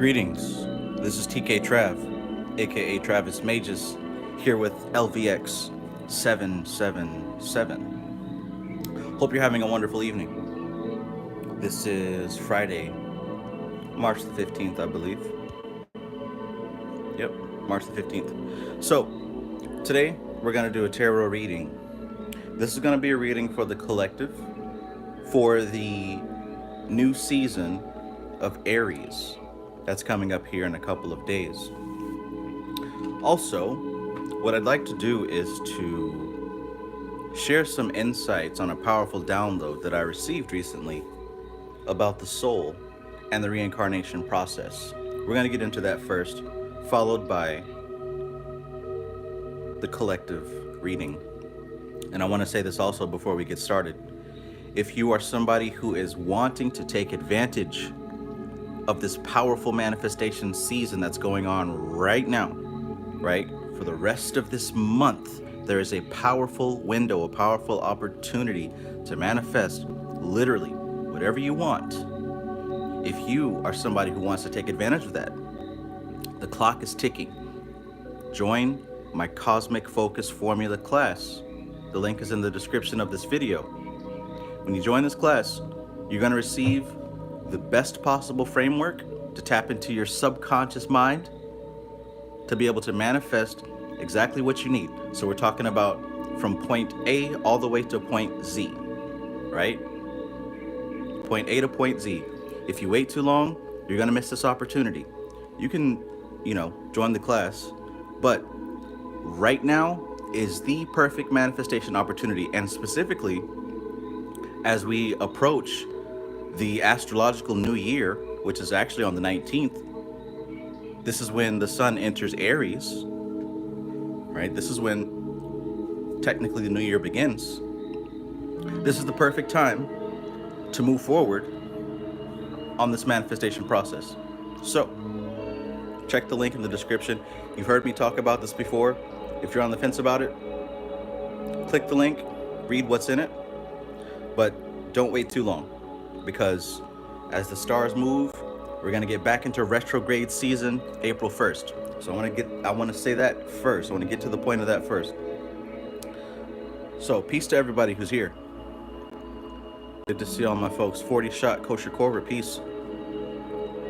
Greetings, this is TK Trav, aka Travis Magus, here with LVX777. Hope you're having a wonderful evening. This is Friday, March the 15th, I believe. Yep, March the 15th. So, today we're going to do a tarot reading. This is going to be a reading for the collective for the new season of Aries that's coming up here in a couple of days. Also, what I'd like to do is to share some insights on a powerful download that I received recently about the soul and the reincarnation process. We're going to get into that first, followed by the collective reading. And I want to say this also before we get started. If you are somebody who is wanting to take advantage of this powerful manifestation season that's going on right now, right? For the rest of this month, there is a powerful window, a powerful opportunity to manifest literally whatever you want. If you are somebody who wants to take advantage of that, the clock is ticking. Join my Cosmic Focus Formula class. The link is in the description of this video. When you join this class, you're going to receive the best possible framework to tap into your subconscious mind to be able to manifest exactly what you need. So we're talking about from point A all the way to point Z, right? Point A to point Z. If you wait too long, you're going to miss this opportunity. You can, join the class, but right now is the perfect manifestation opportunity. And specifically, as we approach the astrological new year, which is actually on the 19th, this is when the sun enters Aries, right? This is when technically the new year begins. This is the perfect time to move forward on this manifestation process. So, check the link in the description. You've heard me talk about this before. If you're on the fence about it, click the link, read what's in it, but don't wait too long, because as the stars move, we're going to get back into retrograde season April 1st. So I want to say that first. I want to get to the point of that first. So peace to everybody who's here. Good to see all my folks. 40 shot kosher Corver, peace.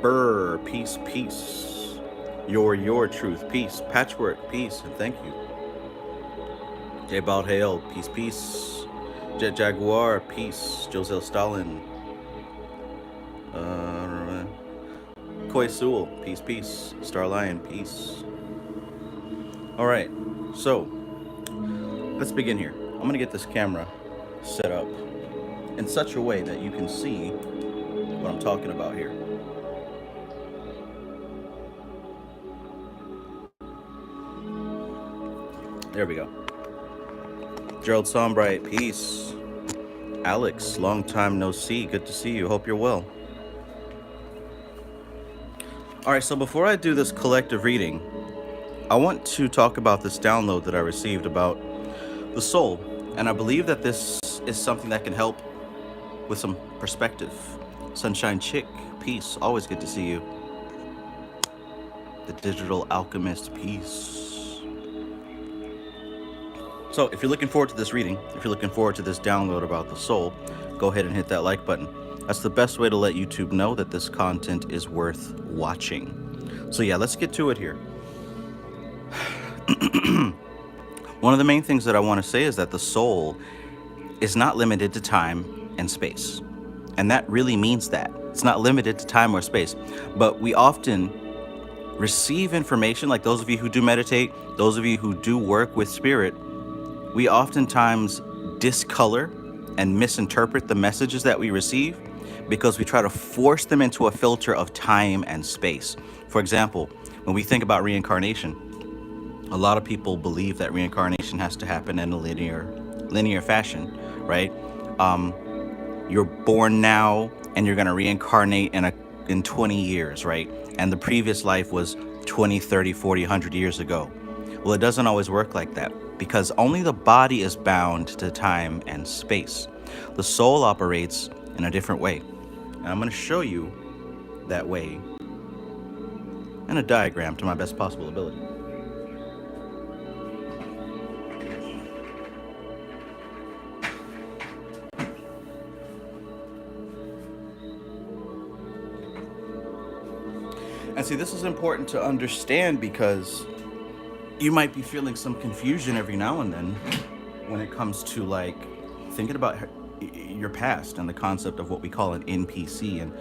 Burr, peace, peace. Your truth, peace. Patchwork, peace, and thank you. J Bald Hale, peace, peace. Jet Jaguar, peace. Josel Stalin. Koi Sewell, peace, peace. Star Lion, peace. All right, so let's begin here. I'm gonna get this camera set up in such a way that you can see what I'm talking about here. There we go. Gerald Sombright, peace. Alex, long time no see. Good to see you. Hope you're well. All right, so before I do this collective reading, I want to talk about this download that I received about the soul. And I believe that this is something that can help with some perspective. Sunshine Chick, peace. Always good to see you. The Digital Alchemist, peace. So if you're looking forward to this reading, if you're looking forward to this download about the soul, go ahead and hit that like button. That's the best way to let YouTube know that this content is worth watching. So yeah, let's get to it here. One of the main things that I want to say is that the soul is not limited to time and space. And that really means that. It's not limited to time or space. But we often receive information, like those of you who do meditate, those of you who do work with spirit, we oftentimes discolor and misinterpret the messages that we receive because we try to force them into a filter of time and space. For example, when we think about reincarnation, a lot of people believe that reincarnation has to happen in a linear fashion, right? You're born now and you're going to reincarnate in 20 years, right? And the previous life was 20, 30, 40, 100 years ago. Well, it doesn't always work like that because only the body is bound to time and space. The soul operates in a different way. And I'm going to show you that way and a diagram to my best possible ability. And see, this is important to understand because you might be feeling some confusion every now and then when it comes to like thinking about your past and the concept of what we call an NPC, and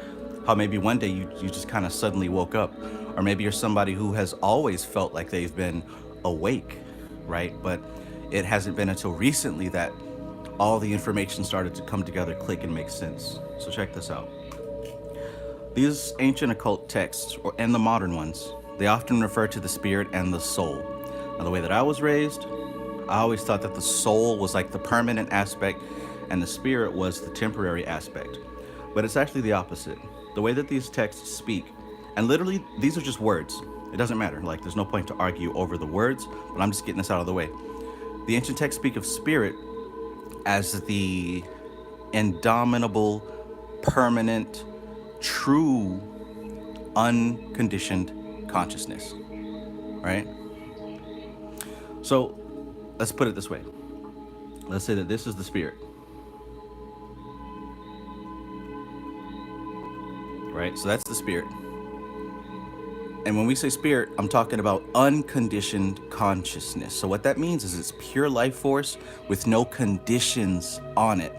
how maybe one day you just kind of suddenly woke up, or maybe you're somebody who has always felt like they've been awake, right? But it hasn't been until recently that all the information started to come together, click, and make sense. So check this out. These ancient occult texts, and the modern ones, they often refer to the spirit and the soul. Now, the way that I was raised, I always thought that the soul was like the permanent aspect and the spirit was the temporary aspect. But it's actually the opposite. The way that these texts speak, and literally, these are just words. It doesn't matter. Like, there's no point to argue over the words, but I'm just getting this out of the way. The ancient texts speak of spirit as the indomitable, permanent, true, unconditioned consciousness, right? So let's put it this way. Let's say that this is the spirit, right? So that's the spirit. And when we say spirit, I'm talking about unconditioned consciousness. So what that means is it's pure life force with no conditions on it,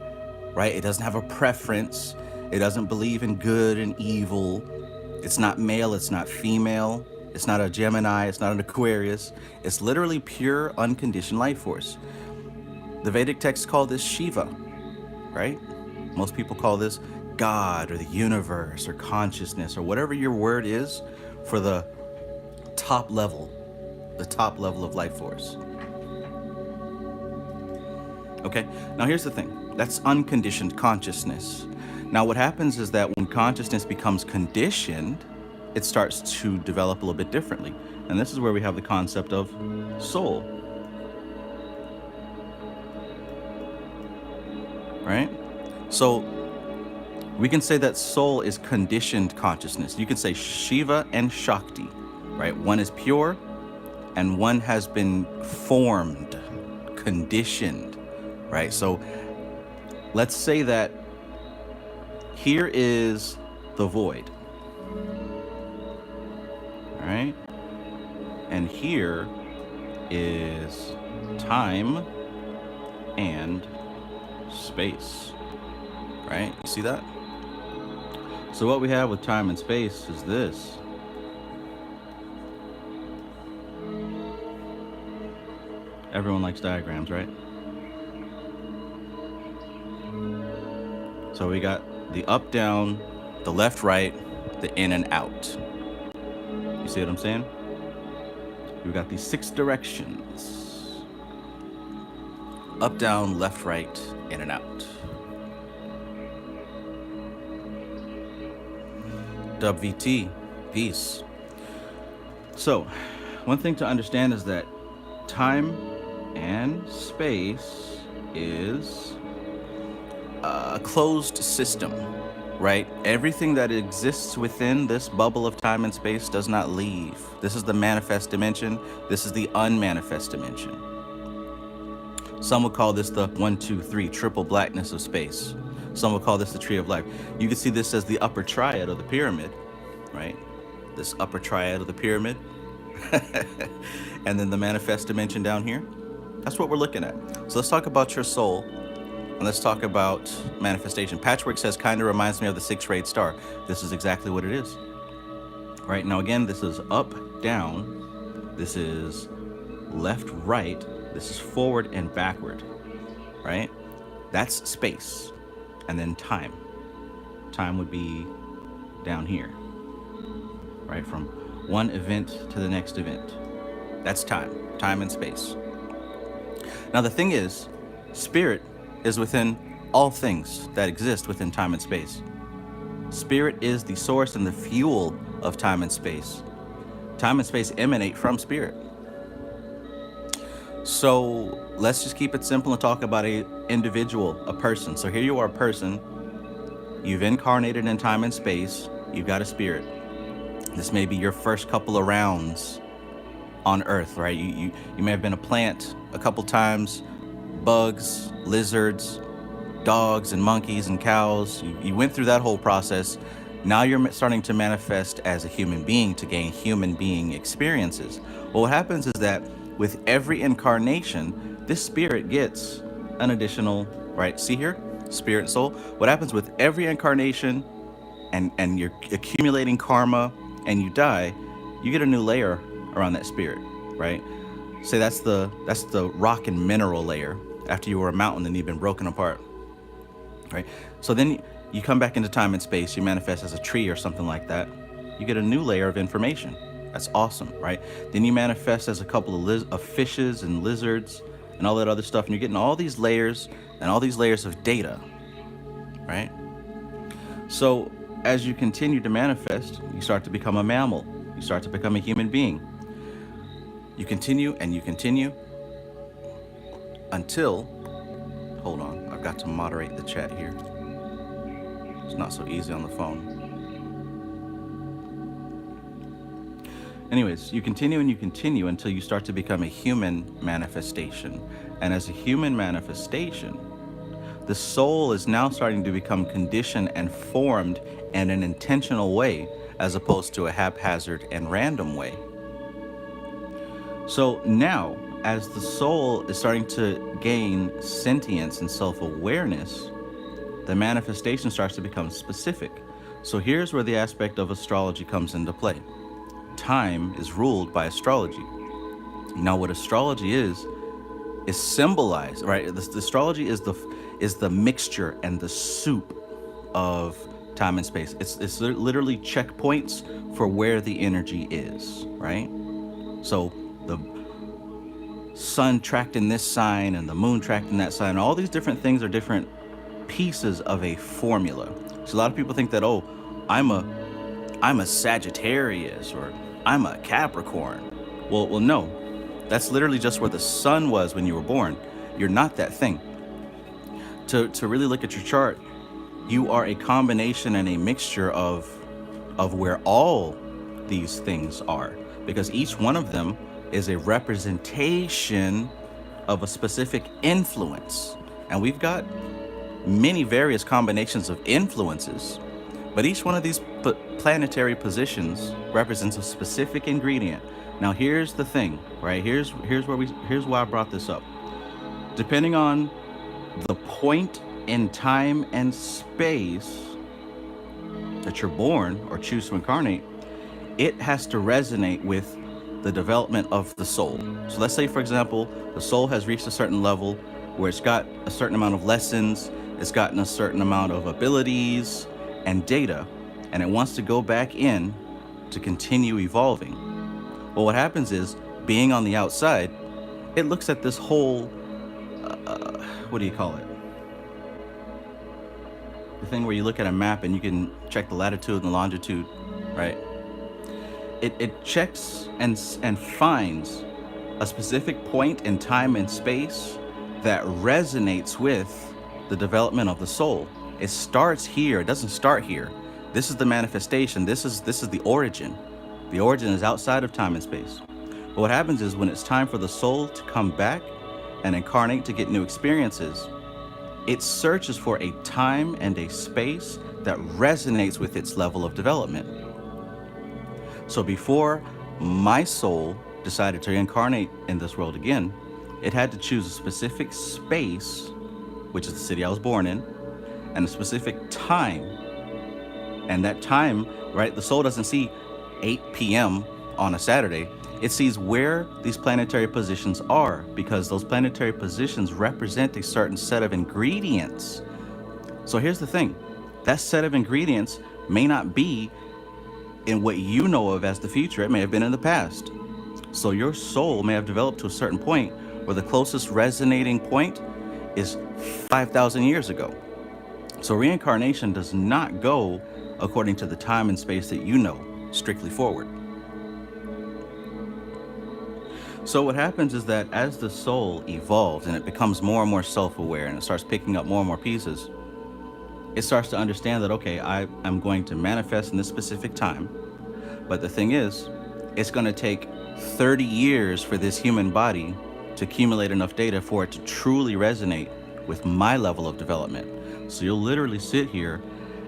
right? It doesn't have a preference. It doesn't believe in good and evil. It's not male, it's not female. It's not a Gemini, it's not an Aquarius. It's literally pure unconditioned life force. The Vedic texts call this Shiva, right? Most people call this God or the universe or consciousness or whatever your word is for the top level of life force. Okay, now here's the thing. That's unconditioned consciousness. Now what happens is that when consciousness becomes conditioned, it starts to develop a little bit differently. And this is where we have the concept of soul. Right? So we can say that soul is conditioned consciousness. You can say Shiva and Shakti, right? One is pure and one has been formed, conditioned, right? So let's say that here is the void, all right? And here is time and space, right? You see that? So what we have with time and space is this. Everyone likes diagrams, right? So we got the up, down, the left, right, the in and out. You see what I'm saying? We've got these 6 directions. Up, down, left, right, in and out. WT, peace. So, one thing to understand is that time and space is a closed system, right? Everything that exists within this bubble of time and space does not leave. This is the manifest dimension. This is the unmanifest dimension. Some would call this the 1, 2, 3 triple blackness of space. Some would call this the tree of life. You can see this as the upper triad of the pyramid, right? This upper triad of the pyramid. And then the manifest dimension down here. That's what we're looking at. So let's talk about your soul. And let's talk about manifestation. Patchwork says, kind of reminds me of the 6-rayed star. This is exactly what it is. Right, now again, this is up, down. This is left, right. This is forward and backward, right? That's space. And then time. Time would be down here, right? From one event to the next event. That's time and space. Now the thing is, spirit is within all things that exist within time and space. Spirit is the source and the fuel of time and space. Time and space emanate from spirit. So let's just keep it simple and talk about an individual, a person. So here you are, a person. You've incarnated in time and space. You've got a spirit. This may be your first couple of rounds on Earth, right? You may have been a plant a couple times, bugs, lizards, dogs and monkeys and cows. You went through that whole process. Now you're starting to manifest as a human being to gain human being experiences. Well, what happens is that with every incarnation, this spirit gets an additional, right? See here, spirit and soul. What happens with every incarnation, and you're accumulating karma, and you die, you get a new layer around that spirit, right? Say that's the rock and mineral layer after you were a mountain and you've been broken apart, right? So then you come back into time and space, you manifest as a tree or something like that. You get a new layer of information. That's awesome, right? Then you manifest as a couple of fishes and lizards and all that other stuff, and you're getting all these layers and all these layers of data, right? So as you continue to manifest, you start to become a mammal. You start to become a human being. You continue and you continue until, hold on, I've got to moderate the chat here. It's not so easy on the phone. Anyways, you continue and you continue until you start to become a human manifestation. And as a human manifestation, the soul is now starting to become conditioned and formed in an intentional way, as opposed to a haphazard and random way. So now, as the soul is starting to gain sentience and self-awareness, the manifestation starts to become specific. So here's where the aspect of astrology comes into play. Time is ruled by astrology. Now, what astrology is symbolized, right? The astrology is the mixture and the soup of time and space. It's literally checkpoints for where the energy is, right? So the sun tracked in this sign and the moon tracked in that sign, all these different things are different pieces of a formula. So a lot of people think that, oh, I'm a Sagittarius or I'm a Capricorn. Well, no, that's literally just where the sun was when you were born. You're not that thing. To really look at your chart, you are a combination and a mixture of where all these things are, because each one of them is a representation of a specific influence. And we've got many various combinations of influences, but each one of these planetary positions represents a specific ingredient. Now here's the thing, right? Here's why I brought this up. Depending on the point in time and space that you're born or choose to incarnate, it has to resonate with the development of the soul. So let's say, for example, the soul has reached a certain level where it's got a certain amount of lessons, it's gotten a certain amount of abilities and data, and it wants to go back in to continue evolving. Well, what happens is, being on the outside, it looks at this whole, what do you call it? The thing where you look at a map and you can check the latitude and the longitude, right? It checks and finds a specific point in time and space that resonates with the development of the soul. It starts here. It doesn't start here. This is the manifestation. This is the origin. The origin is outside of time and space. But what happens is, when it's time for the soul to come back and incarnate to get new experiences, it searches for a time and a space that resonates with its level of development. So before my soul decided to incarnate in this world again, it had to choose a specific space, which is the city I was born in, and a specific time. And that time, right, the soul doesn't see 8 p.m. on a Saturday. It sees where these planetary positions are, because those planetary positions represent a certain set of ingredients. So here's the thing. That set of ingredients may not be in what you know of as the future. It may have been in the past. So your soul may have developed to a certain point where the closest resonating point is 5,000 years ago. So reincarnation does not go according to the time and space that you know, strictly forward. So what happens is that as the soul evolves and it becomes more and more self-aware and it starts picking up more and more pieces, it starts to understand that, okay, I'm going to manifest in this specific time. But the thing is, it's going to take 30 years for this human body to accumulate enough data for it to truly resonate with my level of development. So you'll literally sit here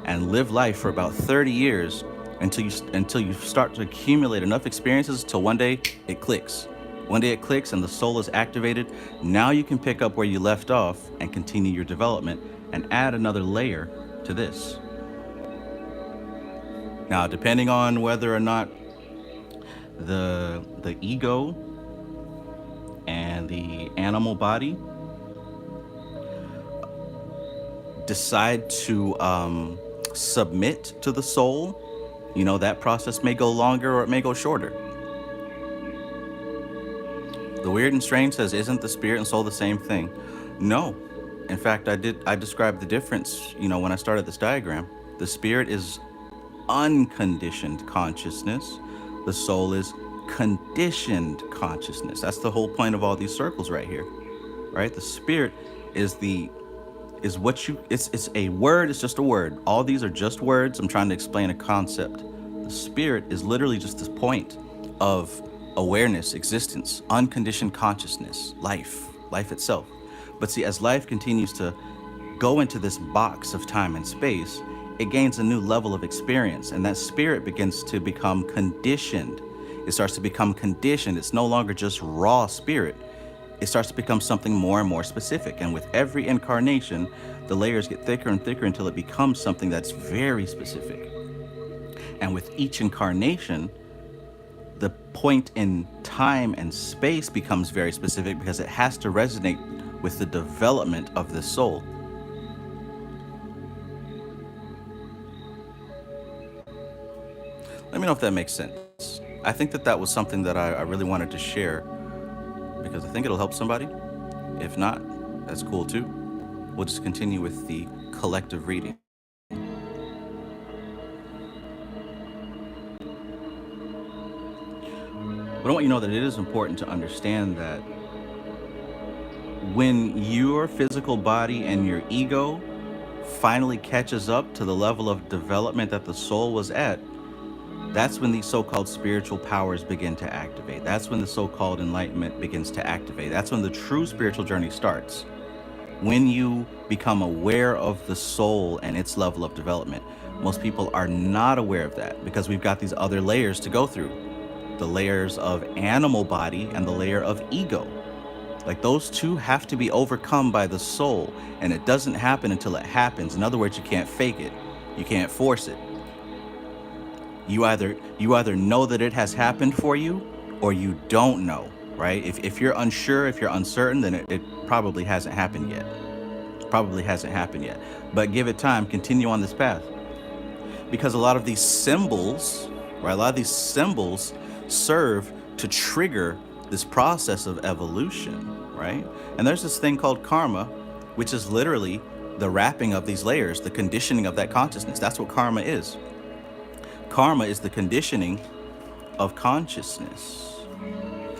and live life for about 30 years until you start to accumulate enough experiences till one day it clicks. One day it clicks and the soul is activated. Now you can pick up where you left off and continue your development and add another layer to this. Now, depending on whether or not the ego and the animal body decide to submit to the soul, you know, that process may go longer or it may go shorter. The Weird and Strange says, isn't the spirit and soul the same thing? No. In fact, I described the difference, you know, when I started this diagram. The spirit is unconditioned consciousness. The soul is conditioned consciousness. That's the whole point of all these circles right here, right? The spirit is it's a word. It's just a word. All these are just words. I'm trying to explain a concept. The spirit is literally just this point of awareness, existence, unconditioned consciousness, life itself. But see, as life continues to go into this box of time and space, it gains a new level of experience, and that spirit begins to become conditioned. It starts to become conditioned. It's no longer just raw spirit. It starts to become something more and more specific. And with every incarnation, the layers get thicker and thicker until it becomes something that's very specific. And with each incarnation, the point in time and space becomes very specific because it has to resonate with the development of the soul. Let me know if that makes sense. I think that was something that I really wanted to share because I think it'll help somebody. If not, that's cool too. We'll just continue with the collective reading. But I want you to know that it is important to understand that when your physical body and your ego finally catches up to the level of development that the soul was at, that's when these so-called spiritual powers begin to activate. That's when the so-called enlightenment begins to activate. That's when the true spiritual journey starts. When you become aware of the soul and its level of development. Most people are not aware of that because we've got these other layers to go through. The layers of animal body and the layer of ego. Like those two have to be overcome by the soul, and it doesn't happen until it happens. In other words, you can't fake it. You can't force it. You either know that it has happened for you or you don't know, right? If you're unsure, if you're uncertain, then it probably hasn't happened yet. Probably hasn't happened yet. But give it time, continue on this path. Because a lot of these symbols, right? A lot of these symbols serve to trigger this process of evolution, right? And there's this thing called karma, which is literally the wrapping of these layers, the conditioning of that consciousness. That's what karma is. Karma is the conditioning of consciousness.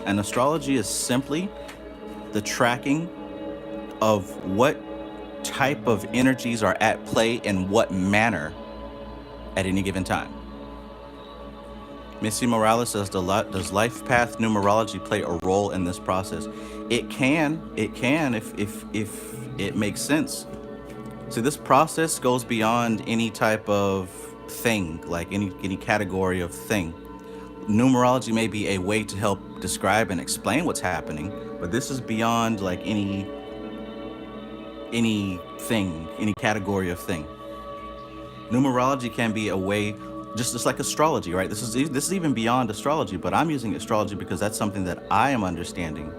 And astrology is simply the tracking of what type of energies are at play in what manner at any given time. Missy Morales says, does life path numerology play a role in this process? It can if it makes sense. So this process goes beyond any type of thing, like any category of thing. Numerology may be a way to help describe and explain what's happening, but this is beyond like any thing, any category of thing. Numerology can be a way, just like astrology, right? This is even beyond astrology, but I'm using astrology because that's something that I am understanding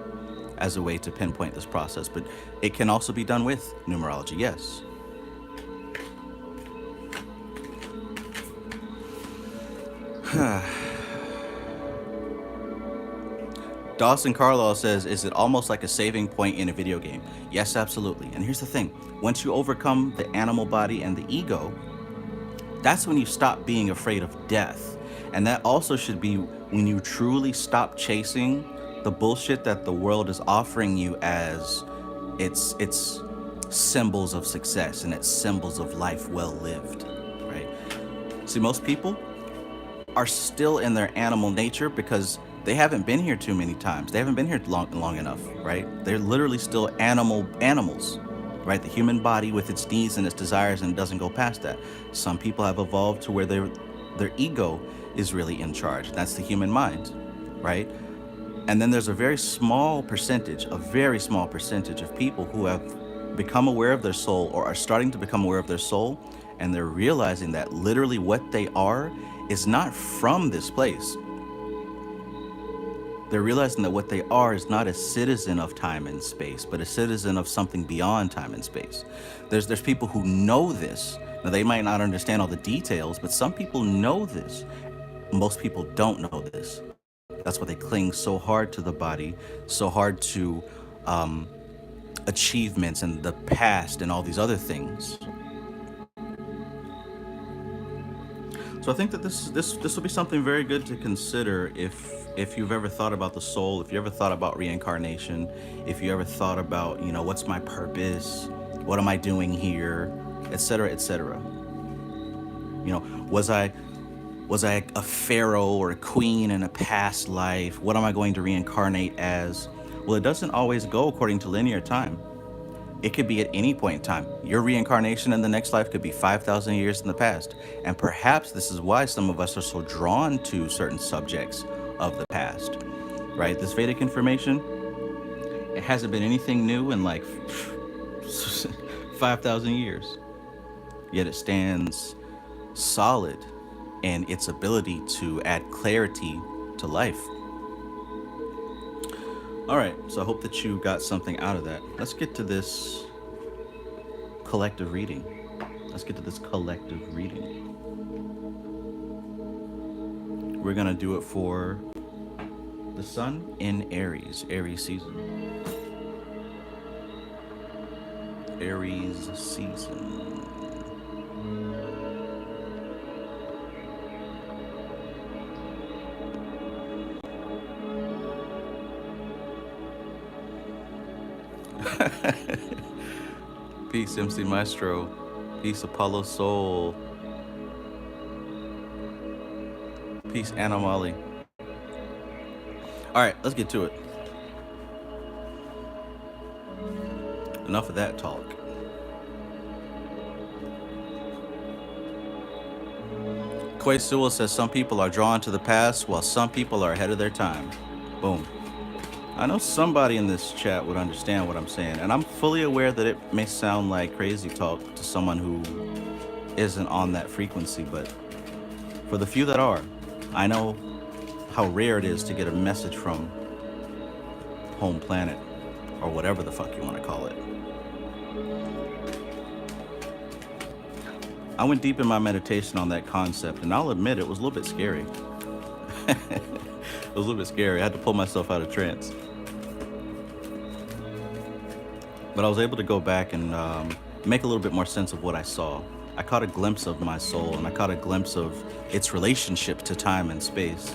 as a way to pinpoint this process. But it can also be done with numerology, yes. Dawson Carlisle says, is it almost like a saving point in a video game? Yes, absolutely. And here's the thing. Once you overcome the animal body and the ego, that's when you stop being afraid of death. And that also should be when you truly stop chasing the bullshit that the world is offering you as its symbols of success and its symbols of life well lived, right? See, most people are still in their animal nature because they haven't been here too many times. They haven't been here long enough, right? They're literally still animals, right? The human body with its needs and its desires, and it doesn't go past that. Some people have evolved to where their ego is really in charge. That's the human mind, right? And then there's a very small percentage of people who have become aware of their soul or are starting to become aware of their soul, and they're realizing that literally what they are is not from this place. They're realizing that what they are is not a citizen of time and space, but a citizen of something beyond time and space. There's people who know this. Now, they might not understand all the details, but some people know this. Most people don't know this. That's why they cling so hard to the body, so hard to achievements and the past and all these other things. So I think that this will be something very good to consider if you've ever thought about the soul, if you ever thought about reincarnation, if you ever thought about, what's my purpose, what am I doing here, etc., etc. Was I a pharaoh or a queen in a past life? What am I going to reincarnate as? Well, it doesn't always go according to linear time. It could be at any point in time. Your reincarnation in the next life could be 5,000 years in the past. And perhaps this is why some of us are so drawn to certain subjects of the past, right? This Vedic information, it hasn't been anything new in like 5,000 years. Yet it stands solid in its ability to add clarity to life. All right, so I hope that you got something out of that. Let's get to this collective reading. We're gonna do it for the sun in Aries season. Aries season. Peace, MC Maestro. Peace, Apollo Soul. Peace, Anamali. All right, let's get to it. Enough of that talk. Quay Sewell says some people are drawn to the past while some people are ahead of their time. Boom. I know somebody in this chat would understand what I'm saying, and I'm fully aware that it may sound like crazy talk to someone who isn't on that frequency, but for the few that are, I know how rare it is to get a message from home planet, or whatever the fuck you want to call it. I went deep in my meditation on that concept, and I'll admit it was a little bit scary. It was a little bit scary. I had to pull myself out of trance. But I was able to go back and make a little bit more sense of what I saw. I caught a glimpse of my soul, and I caught a glimpse of its relationship to time and space.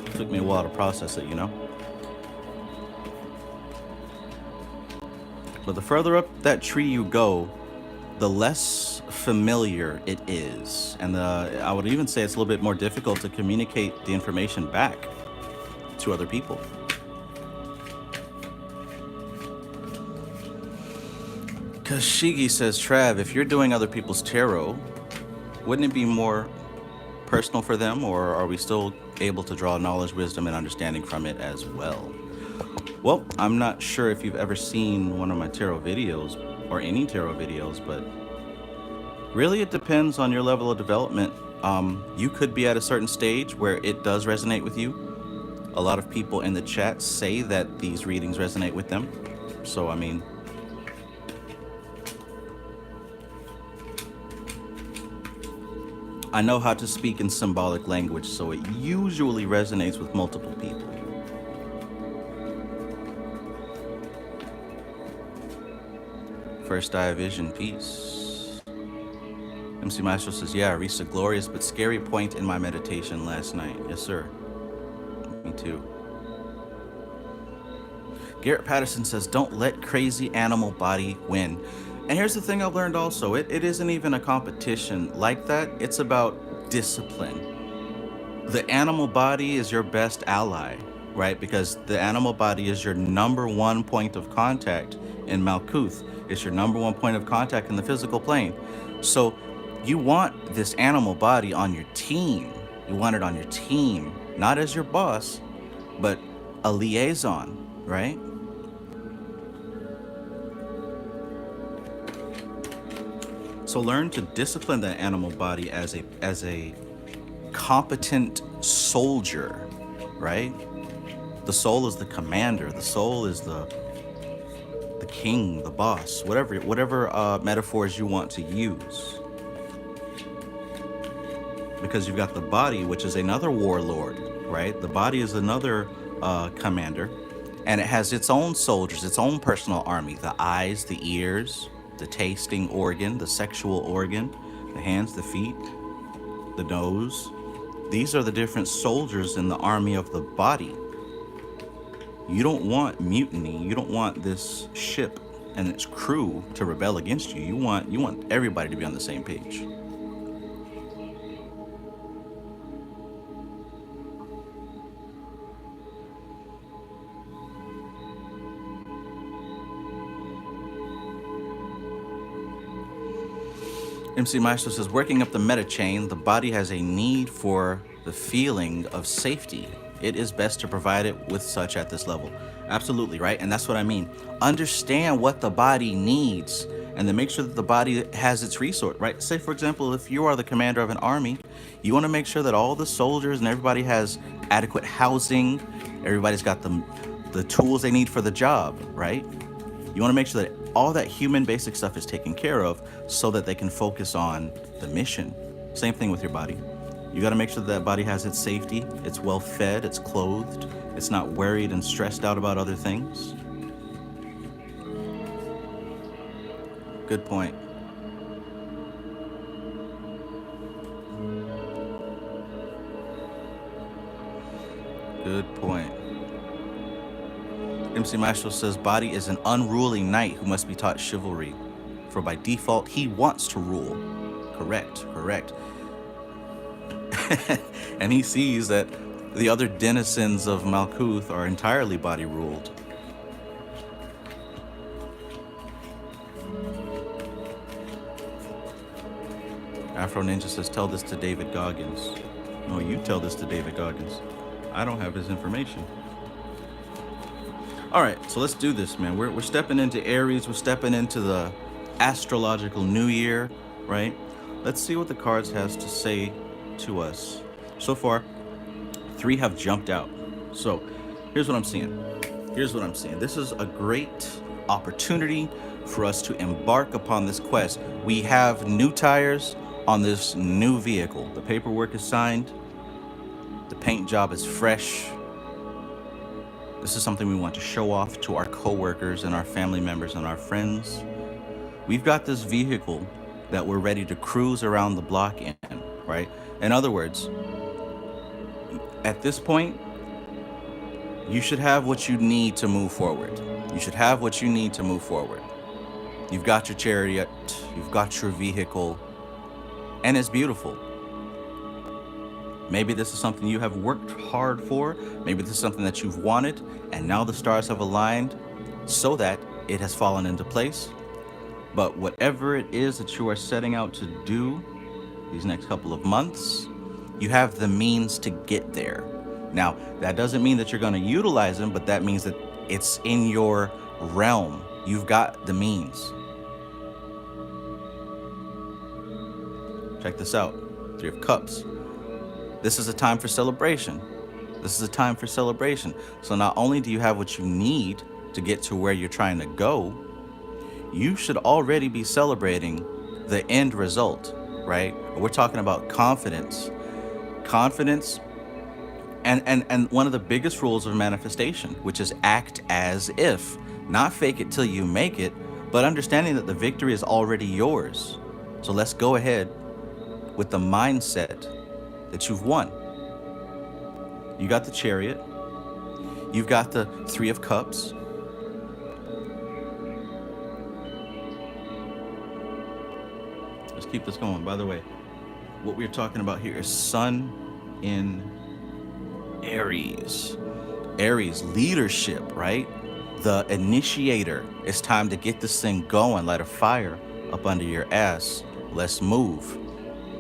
It took me a while to process it, But the further up that tree you go, the less familiar it is. And I would even say it's a little bit more difficult to communicate the information back to other people. Kashigi says, Trav, if you're doing other people's tarot, wouldn't it be more personal for them, or are we still able to draw knowledge, wisdom, and understanding from it as well? Well, I'm not sure if you've ever seen one of my tarot videos, or any tarot videos, but really it depends on your level of development. You could be at a certain stage where it does resonate with you. A lot of people in the chat say that these readings resonate with them. So, I know how to speak in symbolic language, so it usually resonates with multiple people. First Eye Vision, peace. MC Maestro says, yeah, I reached a glorious but scary point in my meditation last night. Yes, sir. Me too. Garrett Patterson says, don't let crazy animal body win. And here's the thing I've learned also. It isn't even a competition like that. It's about discipline. The animal body is your best ally, right? Because the animal body is your number one point of contact in Malkuth. It's your number one point of contact in the physical plane. So you want this animal body on your team. You want it on your team, not as your boss, but a liaison, right? So learn to discipline that animal body as a competent soldier, right? The soul is the commander. The soul is the king, the boss, whatever metaphors you want to use. Because you've got the body, which is another warlord, right? The body is another commander, and it has its own soldiers, its own personal army. The eyes, the ears, the tasting organ, the sexual organ, the hands, the feet, the nose. These are the different soldiers in the army of the body. You don't want mutiny. You don't want this ship and its crew to rebel against you. You want everybody to be on the same page. MC Maestro says, working up the meta chain, the body has a need for the feeling of safety. It is best to provide it with such at this level. Absolutely, right? And that's what I mean. Understand what the body needs and then make sure that the body has its resource, right? Say, for example, if you are the commander of an army, you want to make sure that all the soldiers and everybody has adequate housing. Everybody's got the tools they need for the job, right? You want to make sure that all that human basic stuff is taken care of so that they can focus on the mission. Same thing with your body. You got to make sure that body has its safety, it's well fed, it's clothed, it's not worried and stressed out about other things. Good point. Good point. MC Maestro says, body is an unruly knight who must be taught chivalry, for by default he wants to rule. Correct. And he sees that the other denizens of Malkuth are entirely body ruled. Afro Ninja says, tell this to David Goggins. No, you tell this to David Goggins. I don't have his information. All right, so let's do this, man. We're stepping into Aries. We're stepping into the astrological new year, right? Let's see what the cards has to say to us. So far, 3 have jumped out. So here's what I'm seeing. This is a great opportunity for us to embark upon this quest. We have new tires on this new vehicle. The paperwork is signed. The paint job is fresh. This is something we want to show off to our coworkers and our family members and our friends. We've got this vehicle that we're ready to cruise around the block in, right? In other words, at this point, you should have what you need to move forward. You've got your chariot, you've got your vehicle, and it's beautiful. Maybe this is something you have worked hard for. Maybe this is something that you've wanted, and now the stars have aligned so that it has fallen into place. But whatever it is that you are setting out to do these next couple of months, you have the means to get there. Now, that doesn't mean that you're going to utilize them, but that means that it's in your realm. You've got the means. Check this out. 3 of Cups. This is a time for celebration. So not only do you have what you need to get to where you're trying to go, you should already be celebrating the end result, right? We're talking about confidence. And one of the biggest rules of manifestation, which is act as if, not fake it till you make it, but understanding that the victory is already yours. So let's go ahead with the mindset that you've won. You got the chariot. You've got the 3 of Cups. Let's keep this going, by the way. what we're talking about here is Sun in Aries. Aries, leadership, right? The initiator. It's time to get this thing going, light a fire up under your ass. Let's move.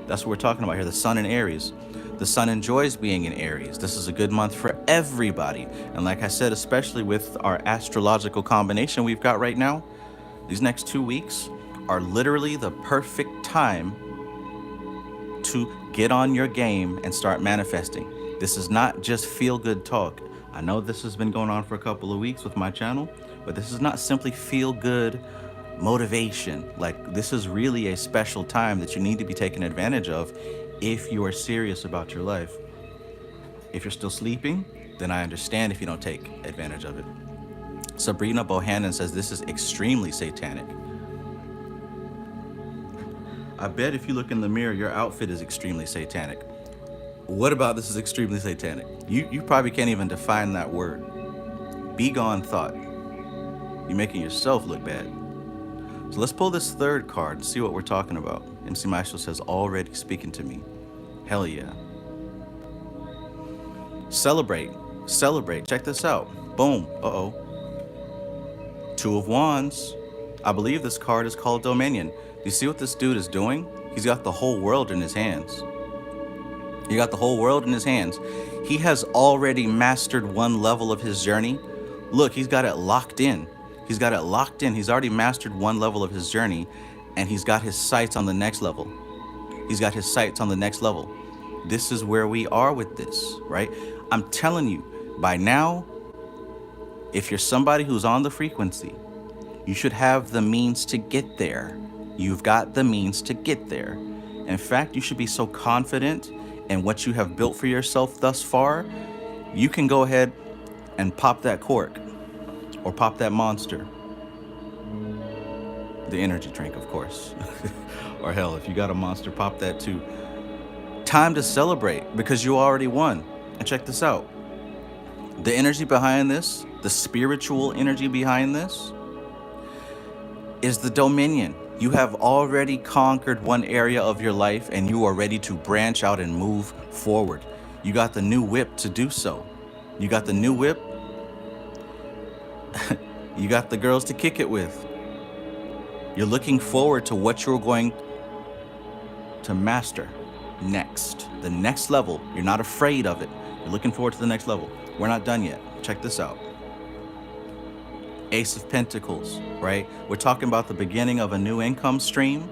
That's what we're talking about here. The Sun in Aries. The Sun enjoys being in Aries. This is a good month for everybody. And like I said, especially with our astrological combination we've got right now, these next 2 weeks are literally the perfect time to get on your game and start manifesting. This is not just feel-good talk. I know this has been going on for a couple of weeks with my channel, but this is not simply feel-good motivation. Like, this is really a special time that you need to be taking advantage of if you are serious about your life. If you're still sleeping, then I understand if you don't take advantage of it. Sabrina Bohannon says this is extremely satanic. I bet if you look in the mirror, your outfit is extremely satanic. What about this is extremely satanic? You probably can't even define that word. Begone thought. You're making yourself look bad. So let's pull this third card and see what we're talking about. MC Maestro says, already speaking to me. Hell yeah. Celebrate. Celebrate. Check this out. Boom. Uh-oh. Two of Wands. I believe this card is called Dominion. You see what this dude is doing? He's got the whole world in his hands. He got the whole world in his hands. He has already mastered one level of his journey. Look, he's got it locked in. He's got it locked in. He's already mastered one level of his journey, and he's got his sights on the next level. He's got his sights on the next level. This is where we are with this, right? I'm telling you, by now, if you're somebody who's on the frequency, you should have the means to get there. You've got the means to get there. In fact, you should be so confident in what you have built for yourself thus far, you can go ahead and pop that cork or pop that monster. The energy drink, of course. Or hell, if you got a monster, pop that too. Time to celebrate because you already won. And check this out. The energy behind this, the spiritual energy behind this, is the Dominion. You have already conquered one area of your life and you are ready to branch out and move forward. You got the new whip to do so. You got the new whip. You got the girls to kick it with. You're looking forward to what you're going to master next. The next level. You're not afraid of it. You're looking forward to the next level. We're not done yet. Check this out. Ace of Pentacles, right? We're talking about the beginning of a new income stream.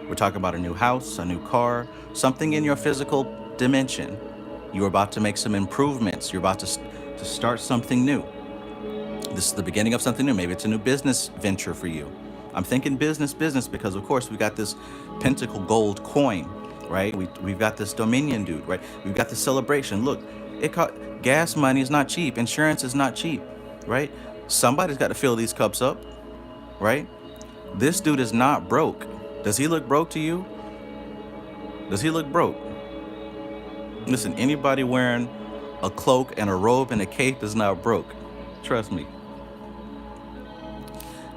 We're talking about a new house, a new car, something in your physical dimension. You're about to make some improvements. You're about to start something new. This is the beginning of something new. Maybe it's a new business venture for you. I'm thinking business because, of course, we got this Pentacle gold coin, right? We've got this Dominion dude, right? We've got the celebration. Look, gas money is not cheap. Insurance is not cheap, right? Somebody's got to fill these cups up, right? This dude is not broke. Does he look broke to you? Does he look broke? Listen, anybody wearing a cloak and a robe and a cape is not broke. Trust me.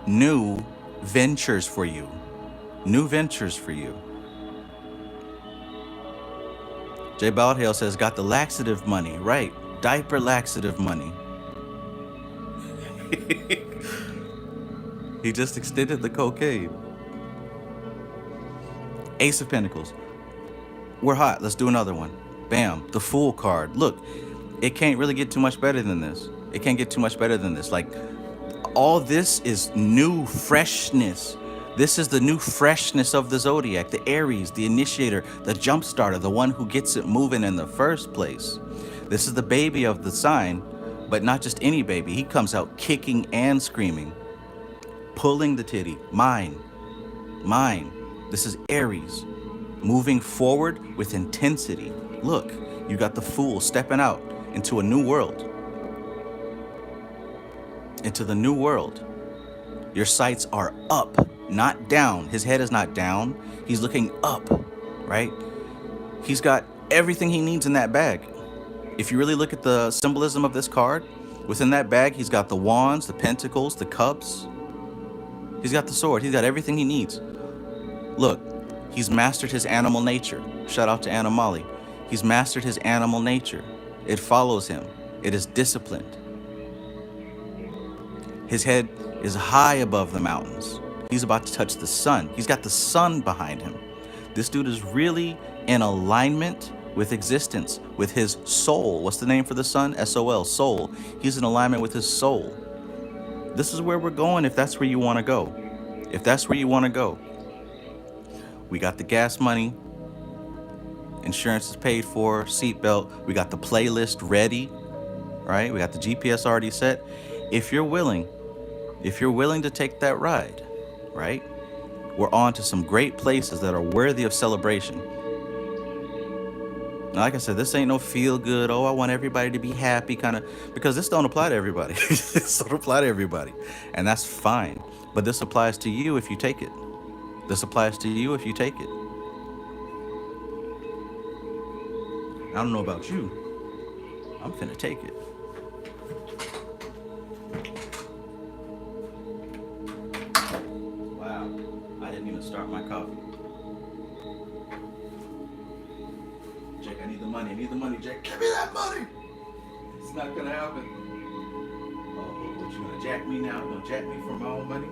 New ventures for you. New ventures for you. Jay Baldhale says, got the laxative money, right? Diaper laxative money. He just extended the cocaine. Ace of Pentacles. We're hot. Let's do another one. Bam. The Fool card. Look, it can't really get too much better than this. It can't get too much better than this. Like, all this is new freshness. This is the new freshness of the zodiac, the Aries, the initiator, the jump starter, the one who gets it moving in the first place. This is the baby of the sign, but not just any baby. He comes out kicking and screaming, pulling the titty. Mine. This is Aries, moving forward with intensity. Look, you got the Fool stepping out into a new world. Into the new world. Your sights are up, not down. His head is not down. He's looking up, right? He's got everything he needs in that bag. If you really look at the symbolism of this card, within that bag, he's got the wands, the pentacles, the cups. He's got the sword. He's got everything he needs. Look, he's mastered his animal nature. Shout out to Animali. He's mastered his animal nature. It follows him. It is disciplined. His head is high above the mountains. He's about to touch the sun. He's got the sun behind him. This dude is really in alignment with existence, with his soul. What's the name for the sun? SOL, soul. He's in alignment with his soul. This is where we're going if that's where you want to go. If that's where you want to go. We got the gas money. Insurance is paid for. Seatbelt. We got the playlist ready. Right? We got the GPS already set. If you're willing to take that ride, right? We're on to some great places that are worthy of celebration. Now, like I said, this ain't no feel good. Oh, I want everybody to be happy kind of, because this don't apply to everybody. This don't apply to everybody. And that's fine. But this applies to you if you take it. This applies to you if you take it. I don't know about you. I'm finna take it. Wow. I didn't even start my coffee. Jake, I need the money. I need the money, Jake. Give me that money! It's not gonna happen. Oh, what, you gonna jack me now? You gonna jack me for my own money?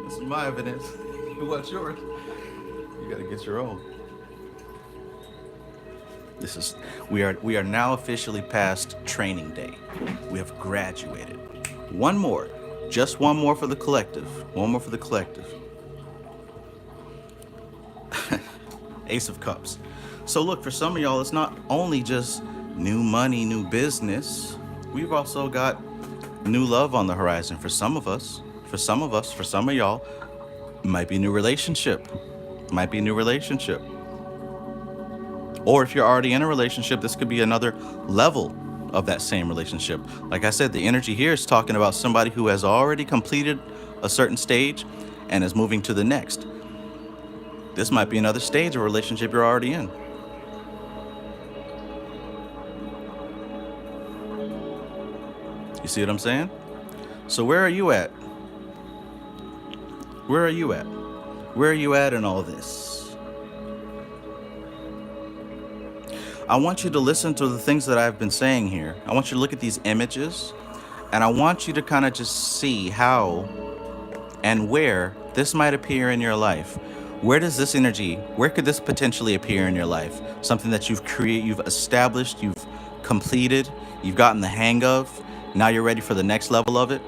This is my evidence. What's yours? You gotta get your own. We are now officially past training day. We have graduated. One more. Just one more for the collective. One more for the collective. Ace of Cups. So look, for some of y'all, it's not only just new money, new business. We've also got new love on the horizon for some of us. For some of y'all, might be a new relationship. Might be a new relationship. Or if you're already in a relationship, this could be another level of that same relationship. Like I said, the energy here is talking about somebody who has already completed a certain stage and is moving to the next. This might be another stage of relationship you're already in. You see what I'm saying? So where are you at? Where are you at? Where are you at in all this? I want you to listen to the things that I've been saying here. I want you to look at these images, and I want you to kind of just see how and where this might appear in your life. Where does this energy, where could this potentially appear in your life? Something that you've created, you've established, you've completed, you've gotten the hang of. Now you're ready for the next level of it.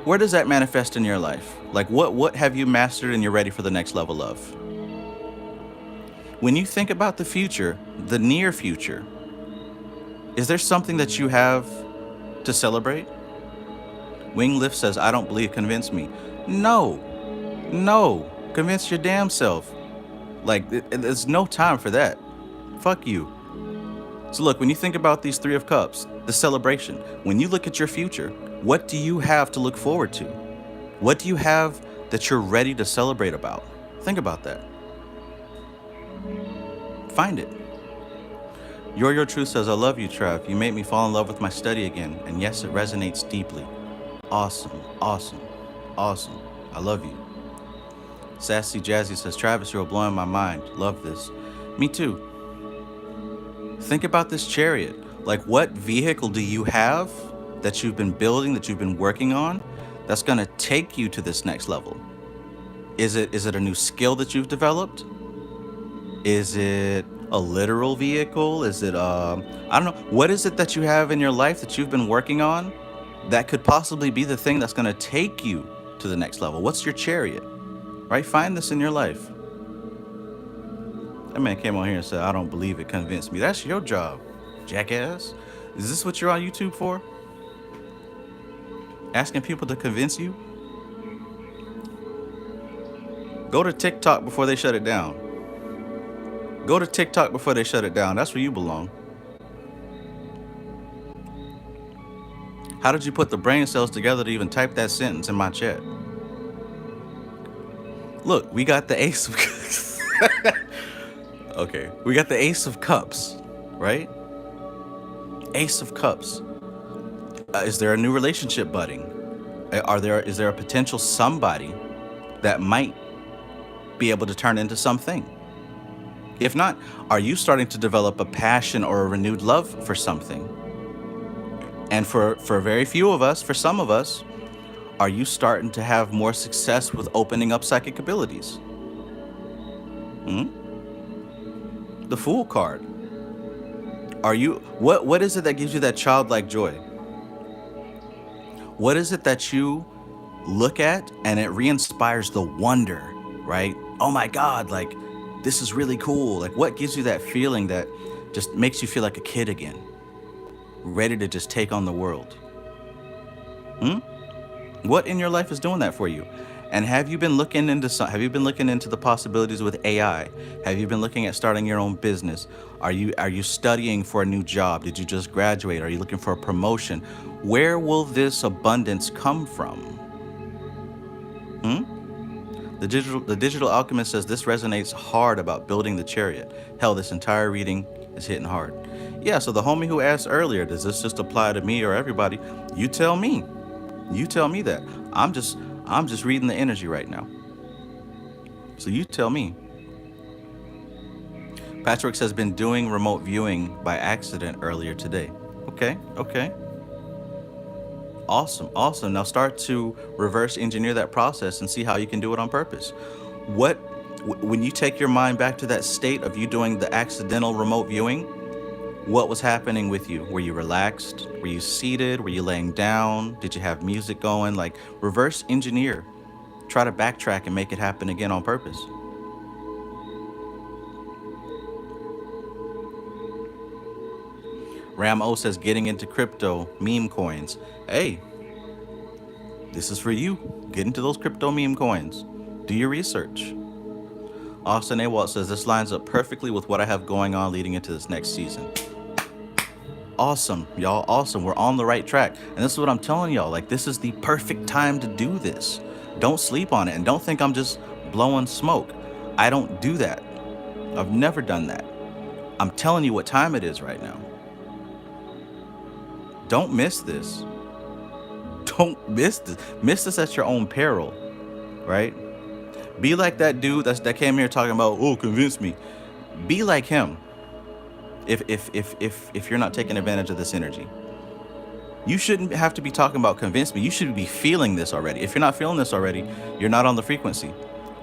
Where does that manifest in your life? Like what have you mastered and you're ready for the next level of? When you think about the future, the near future, is there something that you have to celebrate? Wing Lift says, I don't believe, convince me. No, convince your damn self. Like, there's no time for that. Fuck you. So look, when you think about these Three of Cups, the celebration, when you look at your future, what do you have to look forward to? What do you have that you're ready to celebrate about? Think about that. Find it. Your Truth says, I love you, Trev. You made me fall in love with my study again. And yes, it resonates deeply. Awesome. I love you. Sassy Jazzy says, Travis, you're blowing my mind. Love this. Me too. Think about this chariot. Like, what vehicle do you have that you've been building, that you've been working on, that's going to take you to this next level? Is it a new skill that you've developed? Is it a literal vehicle? Is it, I don't know. What is it that you have in your life that you've been working on that could possibly be the thing that's going to take you to the next level? What's your chariot? Right? Find this in your life. That man came on here and said, I don't believe it, convinced me. That's your job, jackass. Is this what you're on YouTube for? Asking people to convince you? Go to TikTok before they shut it down. Go to TikTok before they shut it down. That's where you belong. How did you put the brain cells together to even type that sentence in my chat? Look, we got the Ace of Cups. Okay, we got the Ace of Cups, right? Ace of Cups. Is there a new relationship budding? Is there a potential somebody that might be able to turn into something? If not, are you starting to develop a passion or a renewed love for something? And for very few of us, for some of us, are you starting to have more success with opening up psychic abilities? The Fool card. Are you what is it that gives you that childlike joy? What is it that you look at and it re-inspires the wonder, right? Oh my God, like this is really cool. Like what gives you that feeling that just makes you feel like a kid again, ready to just take on the world? What in your life is doing that for you? And have you been looking into the possibilities with AI? Have you been looking at starting your own business? Are you studying for a new job? Did you just graduate? Are you looking for a promotion? Where will this abundance come from? The digital alchemist says this resonates hard about building the chariot. Hell, this entire reading is hitting hard. Yeah, so the homie who asked earlier, does this just apply to me or everybody? You tell me. You tell me that. I'm just reading the energy right now. So you tell me. Patrick says been doing remote viewing by accident earlier today. Okay, okay. Awesome, awesome. Now start to reverse engineer that process and see how you can do it on purpose. What when you take your mind back to that state of you doing the accidental remote viewing, what was happening with you? Were you relaxed? Were you seated? Were you laying down? Did you have music going? Like reverse engineer. Try to backtrack and make it happen again on purpose. Ram O says getting into crypto meme coins. Hey, this is for you. Get into those crypto meme coins. Do your research. Austin Awalt says this lines up perfectly with what I have going on leading into this next season. Awesome, y'all. Awesome. We're on the right track. And this is what I'm telling y'all. Like, this is the perfect time to do this. Don't sleep on it. And don't think I'm just blowing smoke. I don't do that. I've never done that. I'm telling you what time it is right now. Don't miss this. Don't miss this. Miss this at your own peril, right? Be like that dude that came here talking about, oh, convince me. Be like him. If you're not taking advantage of this energy, you shouldn't have to be talking about convince me. You should be feeling this already. If you're not feeling this already, you're not on the frequency.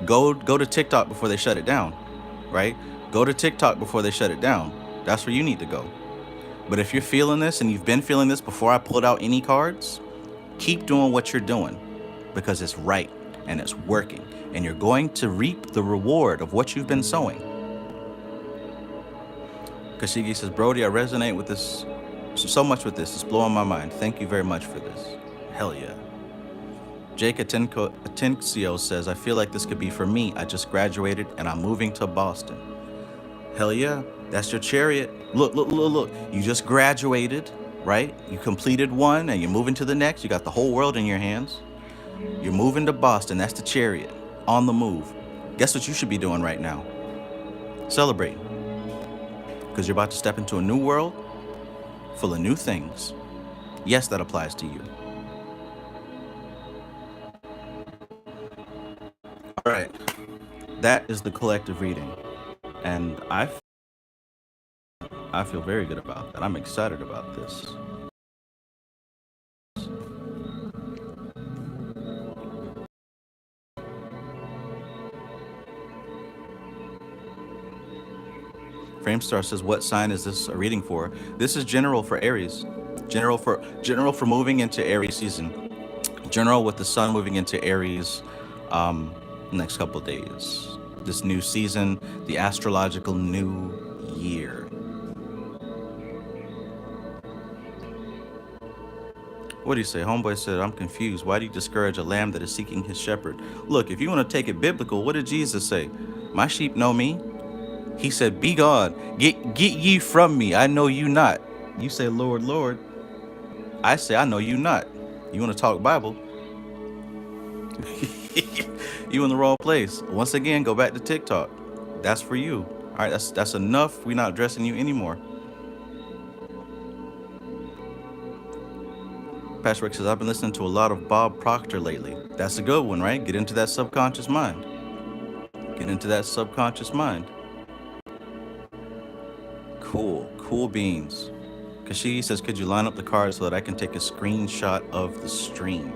Go to TikTok before they shut it down, right? Go to TikTok before they shut it down. That's where you need to go. But if you're feeling this and you've been feeling this before I pulled out any cards, keep doing what you're doing because it's right and it's working and you're going to reap the reward of what you've been sowing. Kashigi says, Brody, I resonate with this so much with this. It's blowing my mind. Thank you very much for this. Hell yeah. Jake Atencio says, I feel like this could be for me. I just graduated and I'm moving to Boston. Hell yeah. That's your chariot. Look. You just graduated, right? You completed one and you're moving to the next. You got the whole world in your hands. You're moving to Boston. That's the chariot. On the move. Guess what you should be doing right now? Celebrate. Because you're about to step into a new world full of new things. Yes, that applies to you. All right. That is the collective reading. And I feel very good about that. I'm excited about this. Framestar says, what sign is this a reading for? This is general for Aries. General for moving into Aries season. General with the sun moving into Aries next couple of days. This new season, the astrological new year. What do you say? Homeboy said, I'm confused. Why do you discourage a lamb that is seeking his shepherd? Look, if you want to take it biblical, what did Jesus say? My sheep know me. He said, be gone. Get ye from me. I know you not. You say, Lord, Lord. I say, I know you not. You want to talk Bible? You in the wrong place. Once again, go back to TikTok. That's for you. All right, that's enough. We're not addressing you anymore. Patrick says, I've been listening to a lot of Bob Proctor lately. That's a good one, right? Get into that subconscious mind. Get into that subconscious mind. Cool beans. Kashi says, could you line up the cards so that I can take a screenshot of the stream?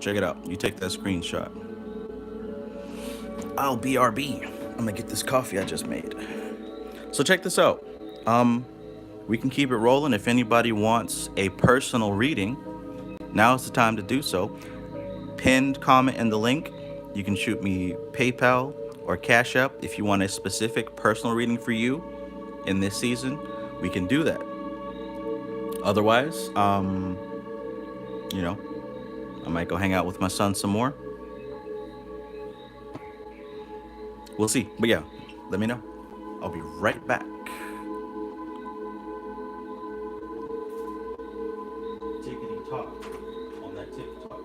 Check it out. You take that screenshot. I'll BRB. I'm gonna get this coffee I just made. So check this out. We can keep it rolling. If anybody wants a personal reading, now's the time to do so. Pinned comment in the link. You can shoot me PayPal or Cash App if you want a specific personal reading for you in this season. We can do that. Otherwise, you know, I might go hang out with my son some more. We'll see. But yeah, let me know. I'll be right back. Tickety talk on that TikTok.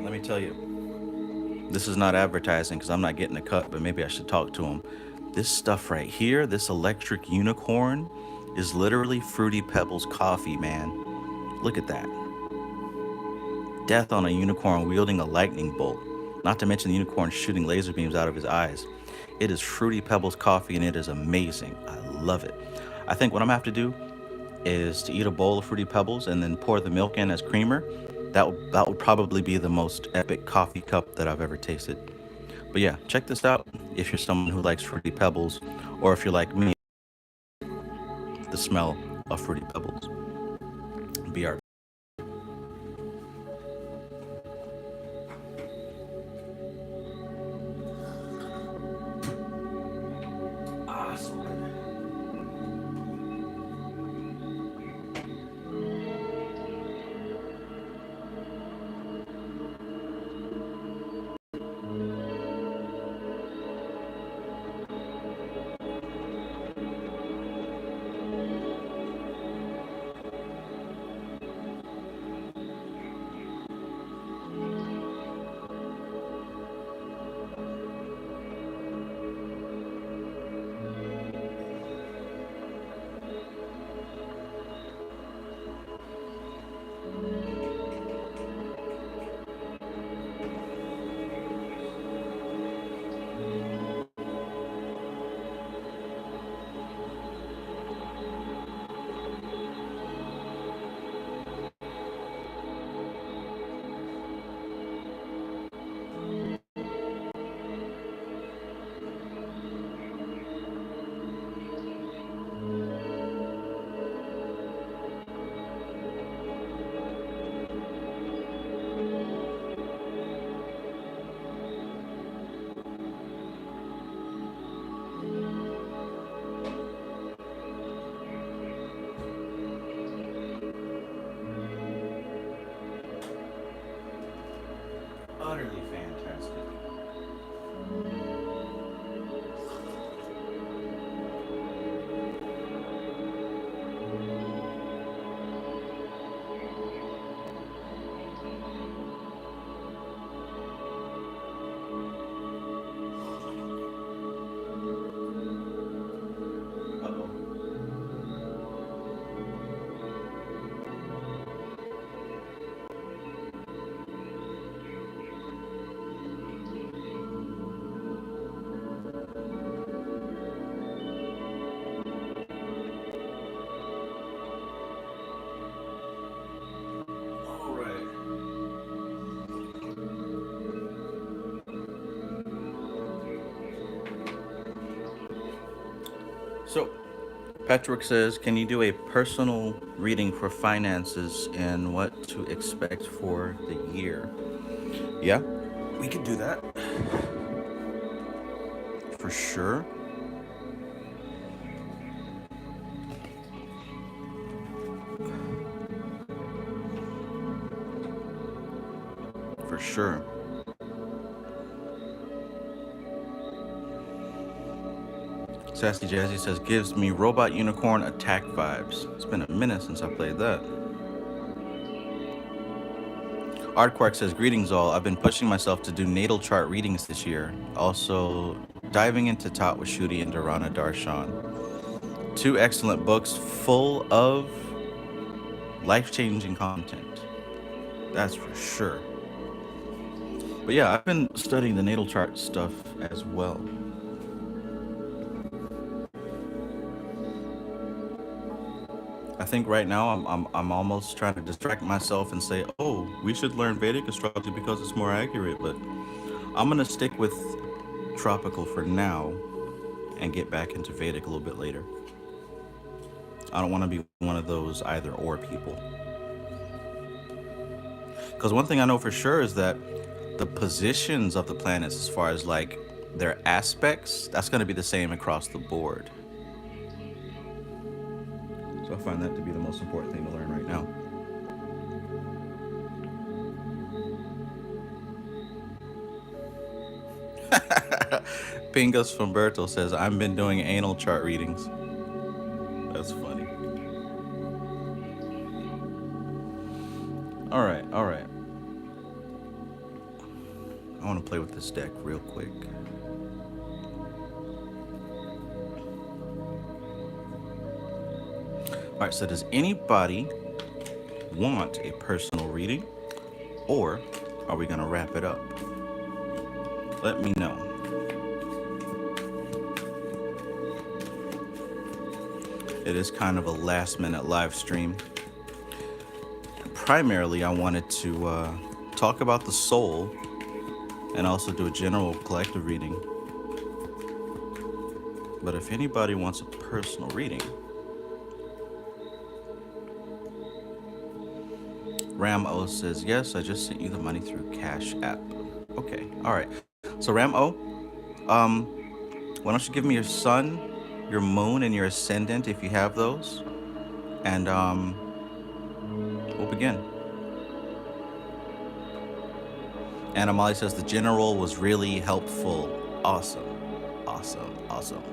Let me tell you, this is not advertising because I'm not getting a cut, but maybe I should talk to him. This stuff right here, this electric unicorn, is literally Fruity Pebbles coffee, man. Look at that. Death on a unicorn wielding a lightning bolt. Not to mention the unicorn shooting laser beams out of his eyes. It is Fruity Pebbles coffee and it is amazing. I love it. I think what I'm gonna have to do is to eat a bowl of Fruity Pebbles and then pour the milk in as creamer. That would probably be the most epic coffee cup that I've ever tasted. But yeah, check this out if you're someone who likes Fruity Pebbles, or if you're like me, the smell of Fruity Pebbles. BR. Utterly fantastic. So, Patrick says, can you do a personal reading for finances and what to expect for the year? Yeah, we could do that. For sure. For sure. Sassy Jazzy says, gives me Robot Unicorn Attack vibes. It's been a minute since I played that. Ardquark says, greetings all. I've been pushing myself to do natal chart readings this year. Also, diving into Tot with Shooty and Durana Darshan. Two excellent books full of life-changing content. That's for sure. But yeah, I've been studying the natal chart stuff as well. I think right now I'm almost trying to distract myself and say, oh, we should learn Vedic astrology because it's more accurate. But I'm gonna stick with tropical for now and get back into Vedic a little bit later. I don't want to be one of those either or people. Because one thing I know for sure is that the positions of the planets, as far as like their aspects, that's going to be the same across the board. So I find that to be the most important thing to learn right now. Pingus from Berto says, I've been doing anal chart readings. That's funny. All right, all right. I want to play with this deck real quick. All right, so does anybody want a personal reading, or are we going to wrap it up? Let me know. It is kind of a last-minute live stream. Primarily, I wanted to talk about the soul and also do a general collective reading. But if anybody wants a personal reading, Ram O says, yes, I just sent you the money through Cash App. Okay, all right. So Ram O, why don't you give me your sun, your moon, and your ascendant if you have those, and we'll begin. Anna Molly says the general was really helpful. Awesome, awesome, awesome.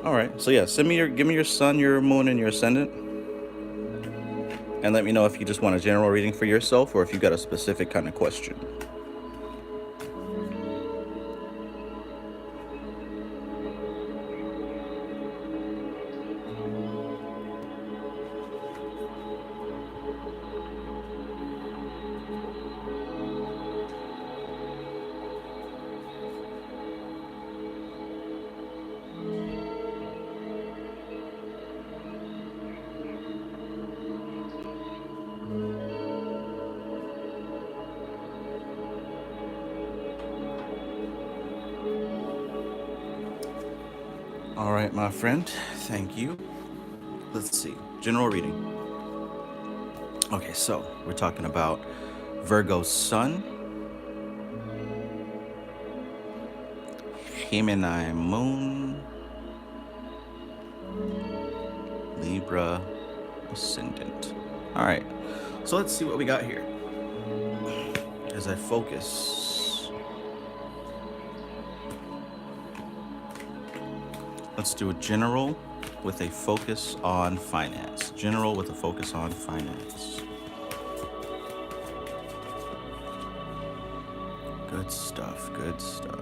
All right, so yeah, give me your sun, your moon, and your ascendant, and let me know if you just want a general reading for yourself or if you got a specific kind of question. All right, my friend, thank you. Let's see, general reading. Okay, so we're talking about Virgo sun, Gemini moon, Libra ascendant. All right, so let's see what we got here as I focus. Let's do a general with a focus on finance. General with a focus on finance. Good stuff, good stuff.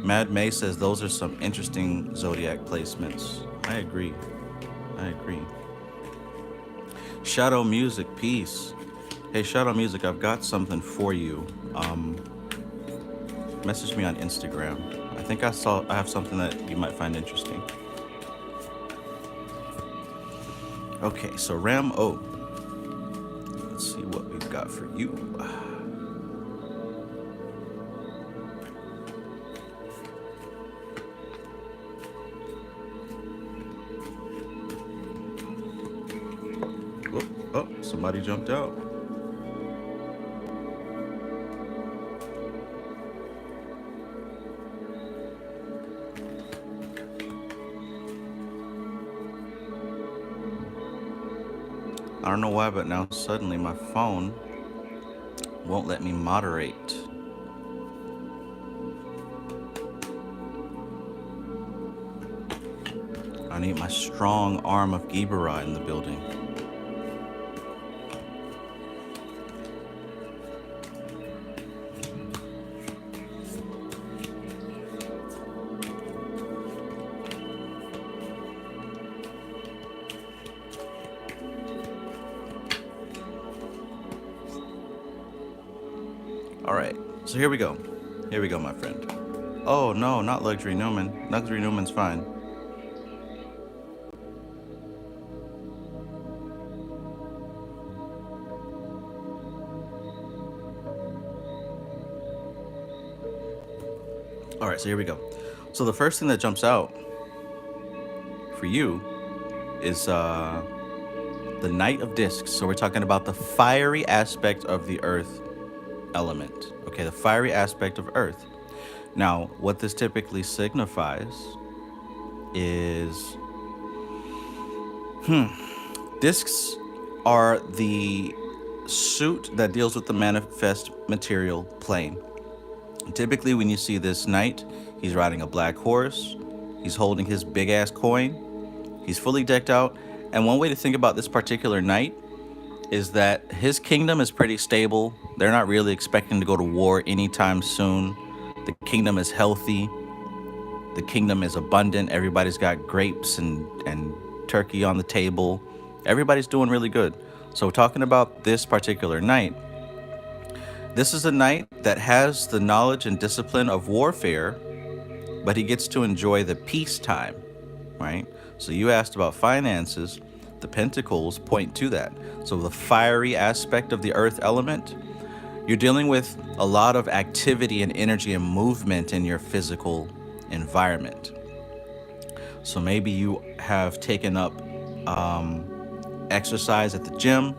Mad May says those are some interesting zodiac placements. I agree. I agree. Shadow Music, peace. Hey, Shadow Music, I've got something for you. Message me on Instagram. I think I have something that you might find interesting. Okay, so Ram O. Let's see what we've got for you. Oh, somebody jumped out. I don't know why, but now suddenly my phone won't let me moderate. I need my strong arm of Gibera in the building. So here we go. Here we go, my friend. Oh no, not Luxury Newman. Luxury Newman's fine. All right, so here we go. So the first thing that jumps out for you is the Knight of Discs. So we're talking about the fiery aspect of the earth element. Okay, the fiery aspect of earth. Now, what this typically signifies is discs are the suit that deals with the manifest material plane. Typically, when you see this knight, he's riding a black horse, he's holding his big ass coin, he's fully decked out. And one way to think about this particular knight is that his kingdom is pretty stable. They're not really expecting to go to war anytime soon. The kingdom is healthy. The kingdom is abundant. Everybody's got grapes and turkey on the table. Everybody's doing really good. So talking about this particular knight, this is a knight that has the knowledge and discipline of warfare, but he gets to enjoy the peacetime, right? So you asked about finances. The pentacles point to that. So the fiery aspect of the earth element, you're dealing with a lot of activity and energy and movement in your physical environment. So maybe you have taken up exercise at the gym.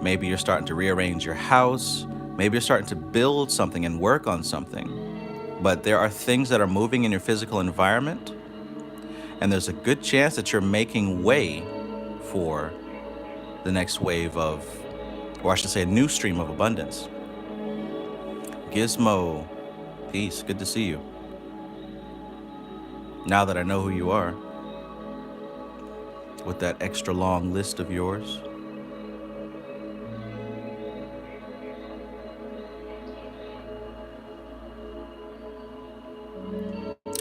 Maybe you're starting to rearrange your house. Maybe you're starting to build something and work on something. But there are things that are moving in your physical environment, and there's a good chance that you're making way for the next wave of, or I should say, a new stream of abundance. Gizmo, peace, good to see you. Now that I know who you are, with that extra long list of yours.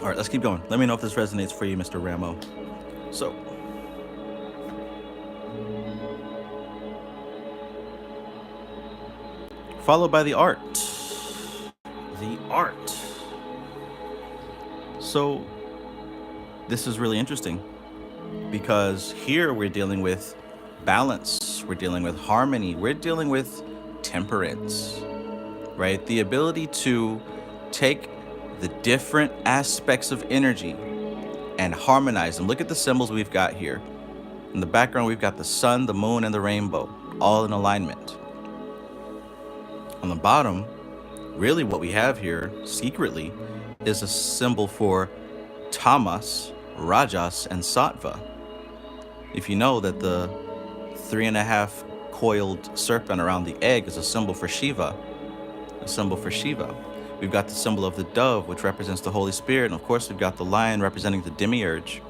All right, let's keep going. Let me know if this resonates for you, Mr. Ramo. So, followed by the art. The art. So, this is really interesting because here we're dealing with balance, we're dealing with harmony, we're dealing with temperance, right? The ability to take the different aspects of energy and harmonize them. Look at the symbols we've got here. In the background, we've got the sun, the moon, and the rainbow, all in alignment. On the bottom, really what we have here, secretly, is a symbol for Tamas, Rajas, and Sattva. If you know that the 3.5 coiled serpent around the egg is a symbol for Shiva, a symbol for Shiva. We've got the symbol of the dove, which represents the Holy Spirit. And of course, we've got the lion representing the demiurge.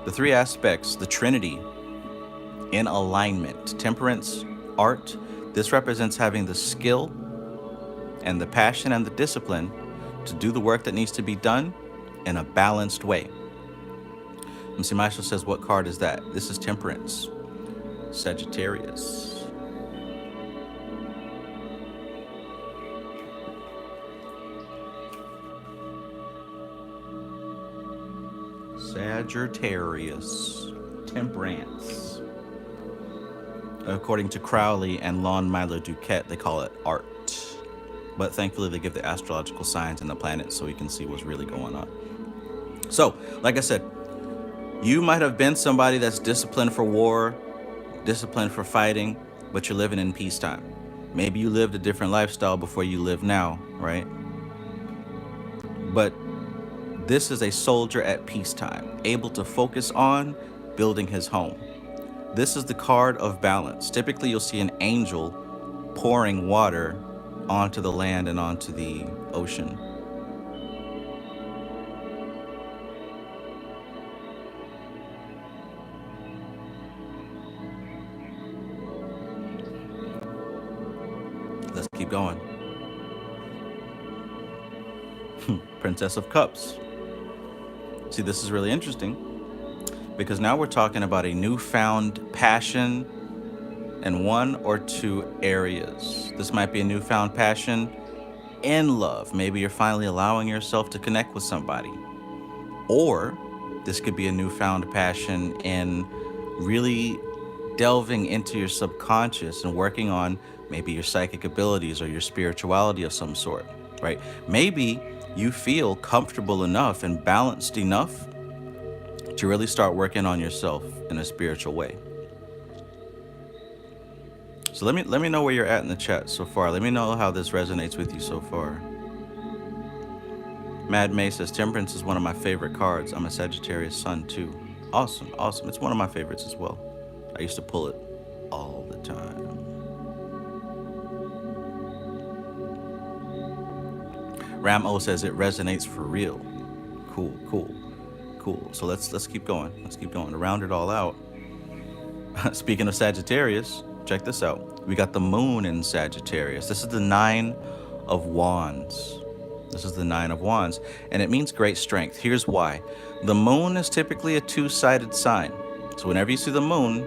The three aspects, the Trinity, in alignment. Temperance, art. This represents having the skill and the passion and the discipline to do the work that needs to be done in a balanced way. MC Maestro says, what card is that? This is Temperance. Sagittarius. Sagittarius. Temperance. According to Crowley and Lon Milo Duquette, they call it art. But thankfully, they give the astrological signs and the planets so we can see what's really going on. So, like I said, you might have been somebody that's disciplined for war, disciplined for fighting, but you're living in peacetime. Maybe you lived a different lifestyle before you live now, right? But this is a soldier at peacetime, able to focus on building his home. This is the card of balance. Typically, you'll see an angel pouring water onto the land and onto the ocean. Let's keep going. Princess of Cups. See, this is really interesting because now we're talking about a newfound passion in one or two areas. This might be a newfound passion in love. Maybe you're finally allowing yourself to connect with somebody. Or this could be a newfound passion in really delving into your subconscious and working on maybe your psychic abilities or your spirituality of some sort, right? Maybe you feel comfortable enough and balanced enough to really start working on yourself in a spiritual way. So let me know where you're at in the chat so far. Let me know how this resonates with you so far. Mad May says Temperance is one of my favorite cards. I'm a Sagittarius sun too. Awesome, awesome. It's one of my favorites as well. I used to pull it all the time. Ram O says it resonates for real. Cool, cool, cool. So let's keep going. Let's keep going to round it all out. Speaking of Sagittarius, check this out. We got the moon in Sagittarius. This is the 9 of Wands. This is the 9 of Wands, and it means great strength. Here's why. The moon is typically a two-sided sign. So whenever you see the moon,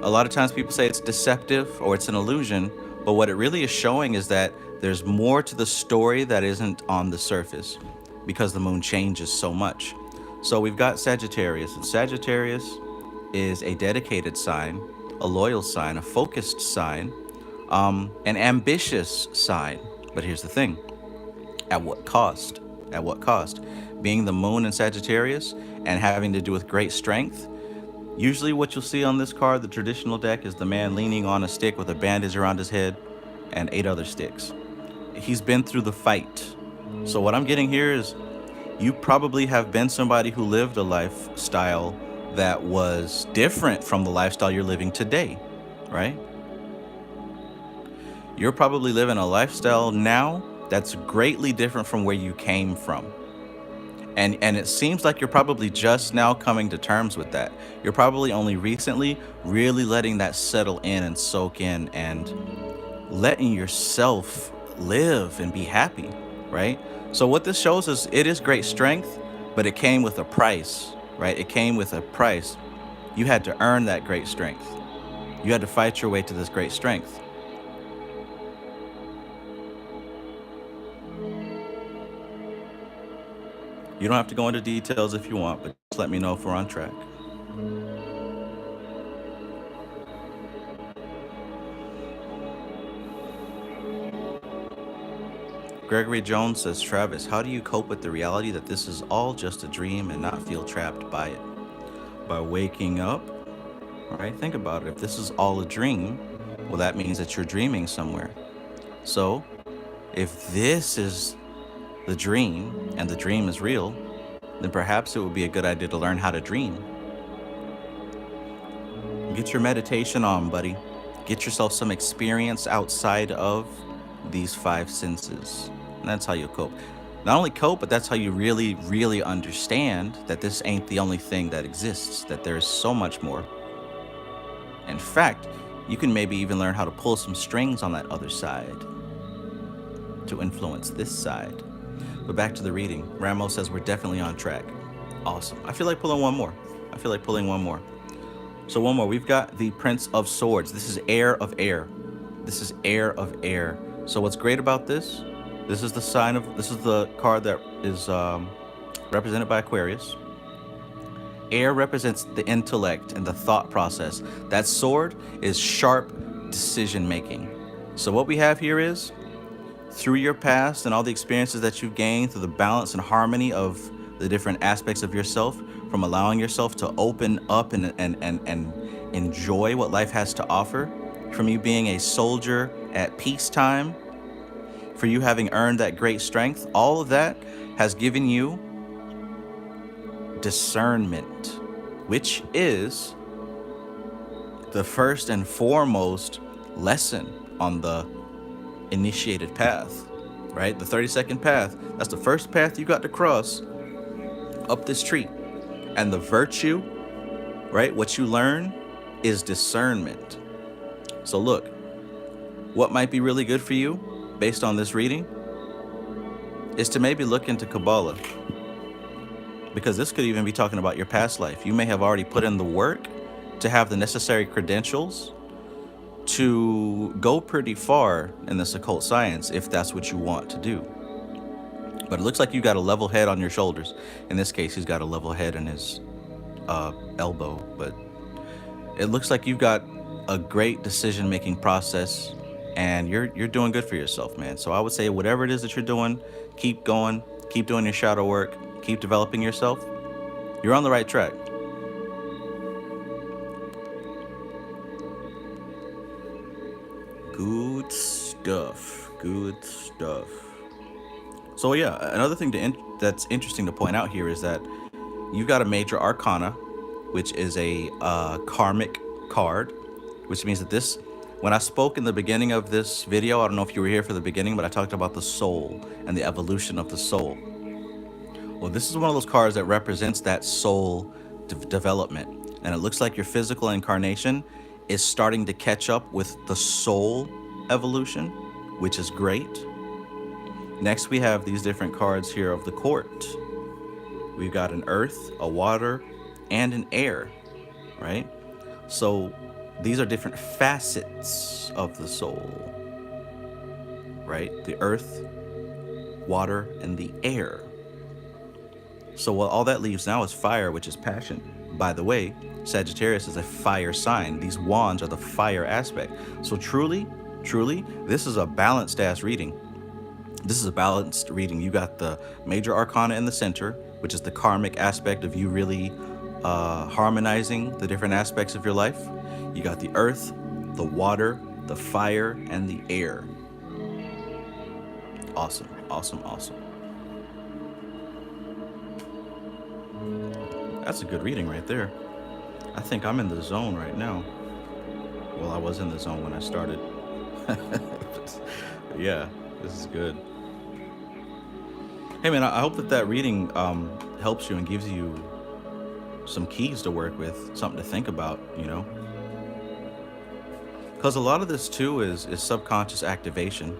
a lot of times people say it's deceptive or it's an illusion, but what it really is showing is that there's more to the story that isn't on the surface because the moon changes so much. So we've got Sagittarius, and Sagittarius is a dedicated sign, a loyal sign, a focused sign, an ambitious sign. But here's the thing. At what cost? At what cost? Being the moon in Sagittarius and having to do with great strength. Usually what you'll see on this card, the traditional deck, is the man leaning on a stick with a bandage around his head and 8 other sticks. He's been through the fight. So what I'm getting here is you probably have been somebody who lived a lifestyle that was different from the lifestyle you're living today, right? You're probably living a lifestyle now that's greatly different from where you came from. And it seems like you're probably just now coming to terms with that. You're probably only recently really letting that settle in and soak in and letting yourself live and be happy, right? So what this shows is it is great strength, but it came with a price, right? It came with a price. You had to earn that great strength. You had to fight your way to this great strength. You don't have to go into details if you want, but just let me know if we're on track. Gregory Jones says, Travis, how do you cope with the reality that this is all just a dream and not feel trapped by it? By waking up, right? Think about it. If this is all a dream, well, that means that you're dreaming somewhere. So if this is the dream and the dream is real, then perhaps it would be a good idea to learn how to dream. Get your meditation on, buddy. Get yourself some experience outside of these 5 senses. And that's how you cope. Not only cope, but that's how you really, really understand that this ain't the only thing that exists, that there's so much more. In fact, you can maybe even learn how to pull some strings on that other side to influence this side. But back to the reading. Ramos says we're definitely on track. Awesome. I feel like pulling one more. So one more. We've got the Prince of Swords. This is Heir of Air. So what's great about this? This is the card that is represented by Aquarius. Air represents the intellect and the thought process. That sword is sharp decision making. So what we have here is, through your past and all the experiences that you've gained, through the balance and harmony of the different aspects of yourself, from allowing yourself to open up and enjoy what life has to offer, from you being a soldier at peacetime, for you having earned that great strength, all of that has given you discernment, which is the first and foremost lesson on the initiated path, right? The 32nd path. That's the first path you got to cross up this tree. And the virtue, right? What you learn is discernment. So look, what might be really good for you based on this reading is to maybe look into Kabbalah, because this could even be talking about your past life. You may have already put in the work to have the necessary credentials to go pretty far in this occult science if that's what you want to do. But it looks like you got a level head on your shoulders. In this case, he's got a level head in his elbow, but it looks like you've got a great decision-making process, and you're doing good for yourself, man. So I would say whatever it is that you're doing, keep going, keep doing your shadow work, keep developing yourself. You're on the right track. Good stuff. Good stuff. So yeah, another thing that's interesting to point out here is that you've got a major arcana, which is a karmic card, which means that this, when I spoke in the beginning of this video, I don't know if you were here for the beginning, but I talked about the soul and the evolution of the soul. Well, this is one of those cards that represents that soul development. And it looks like your physical incarnation is starting to catch up with the soul evolution, which is great. Next, we have these different cards here of the court. We've got an earth, a water, and an air, right? So these are different facets of the soul, right? The earth, water, and the air. So all that leaves now is fire, which is passion. By the way, Sagittarius is a fire sign. These wands are the fire aspect. So truly, this is a balanced ass reading. This is a balanced reading. You got the major arcana in the center, which is the karmic aspect of you really harmonizing the different aspects of your life. You got the earth, the water, the fire, and the air. Awesome, awesome, awesome. That's a good reading right there. I think I'm in the zone right now. Well, I was in the zone when I started. Yeah, this is good. Hey man, I hope that reading helps you and gives you some keys to work with, something to think about, you know? Because a lot of this too is subconscious activation.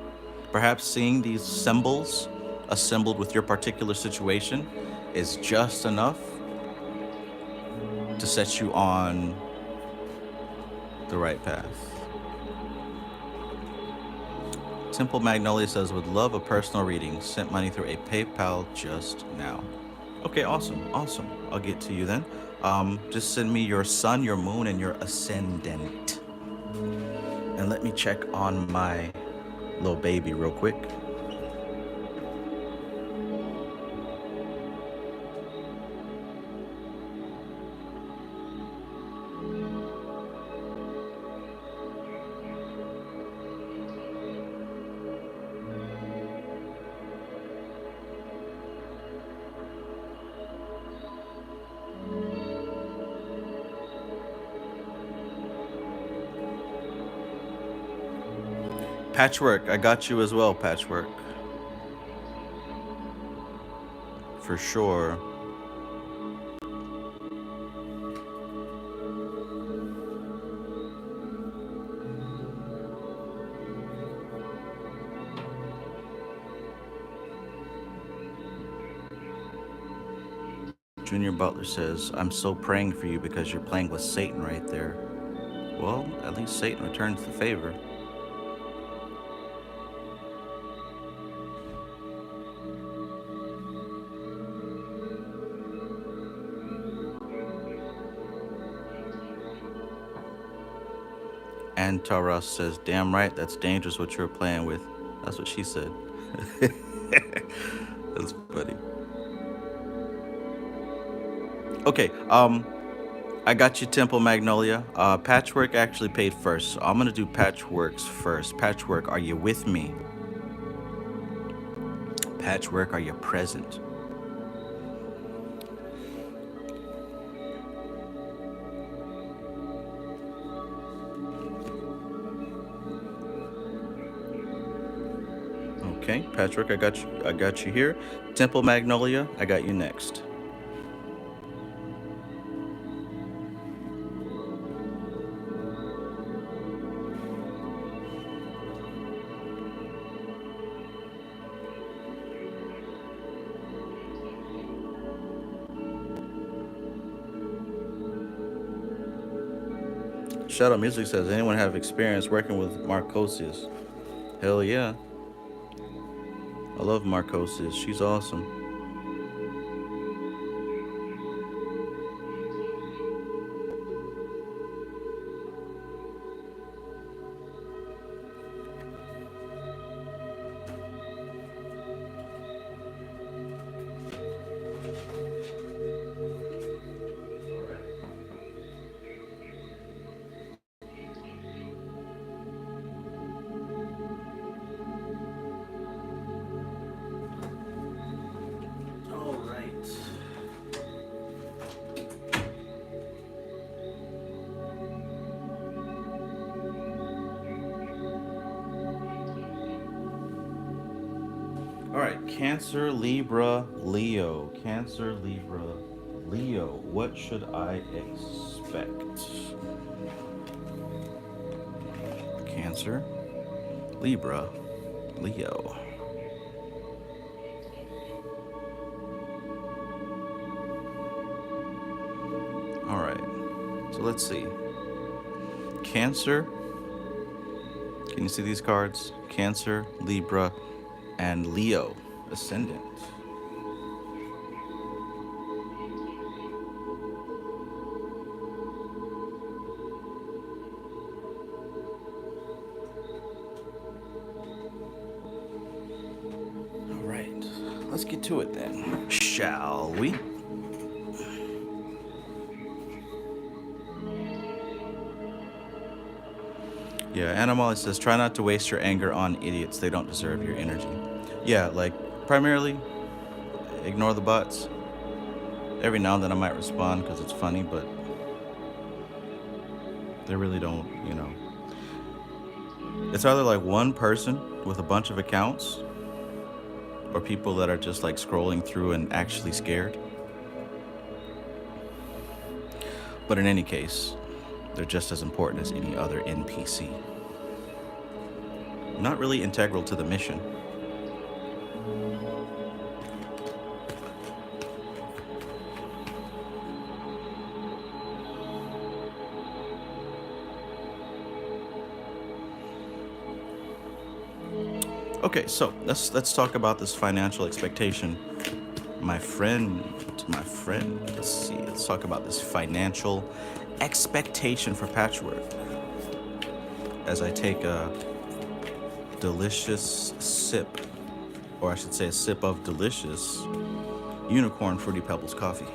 Perhaps seeing these symbols assembled with your particular situation is just enough to set you on the right path. Simple Magnolia says, would love a personal reading. Sent money through a PayPal just now. Okay, awesome, awesome. I'll get to you then. Just send me your sun, your moon, and your ascendant. And let me check on my little baby real quick. Patchwork, I got you as well, Patchwork. For sure. Junior Butler says, I'm so praying for you because you're playing with Satan right there. Well, at least Satan returns the favor. And Taras says, damn right, that's dangerous what you're playing with. That's what she said. That's funny. Okay, I got you, Temple Magnolia. Patchwork actually paid first, so I'm gonna do Patchwork's first. Patchwork, are you with me? Patchwork, are you present? Okay, Patchwork, I got you here. Temple Magnolia, I got you next. Shadow Music says, anyone have experience working with Marcosius? Hell yeah. I love Marcosius. She's awesome. All right. All right, Cancer, Libra, Leo. Cancer, Libra, Leo. What should I expect? Cancer, Libra, Leo. All right, so let's see. Cancer. Can you see these cards? Cancer, Libra, and Leo, ascendant. All right, let's get to it then, shall we? Yeah, Animal says, try not to waste your anger on idiots. They don't deserve your energy. Yeah, like, primarily, ignore the bots. Every now and then I might respond because it's funny, but they really don't, you know. It's either like one person with a bunch of accounts or people that are just like scrolling through and actually scared. But in any case, they're just as important as any other NPC. Not really integral to the mission. Okay, so let's talk about this financial expectation. My friend. Let's see. Let's talk about this financial expectation for Patchwork. As I take a delicious sip, or I should say a sip of delicious unicorn Fruity Pebbles coffee.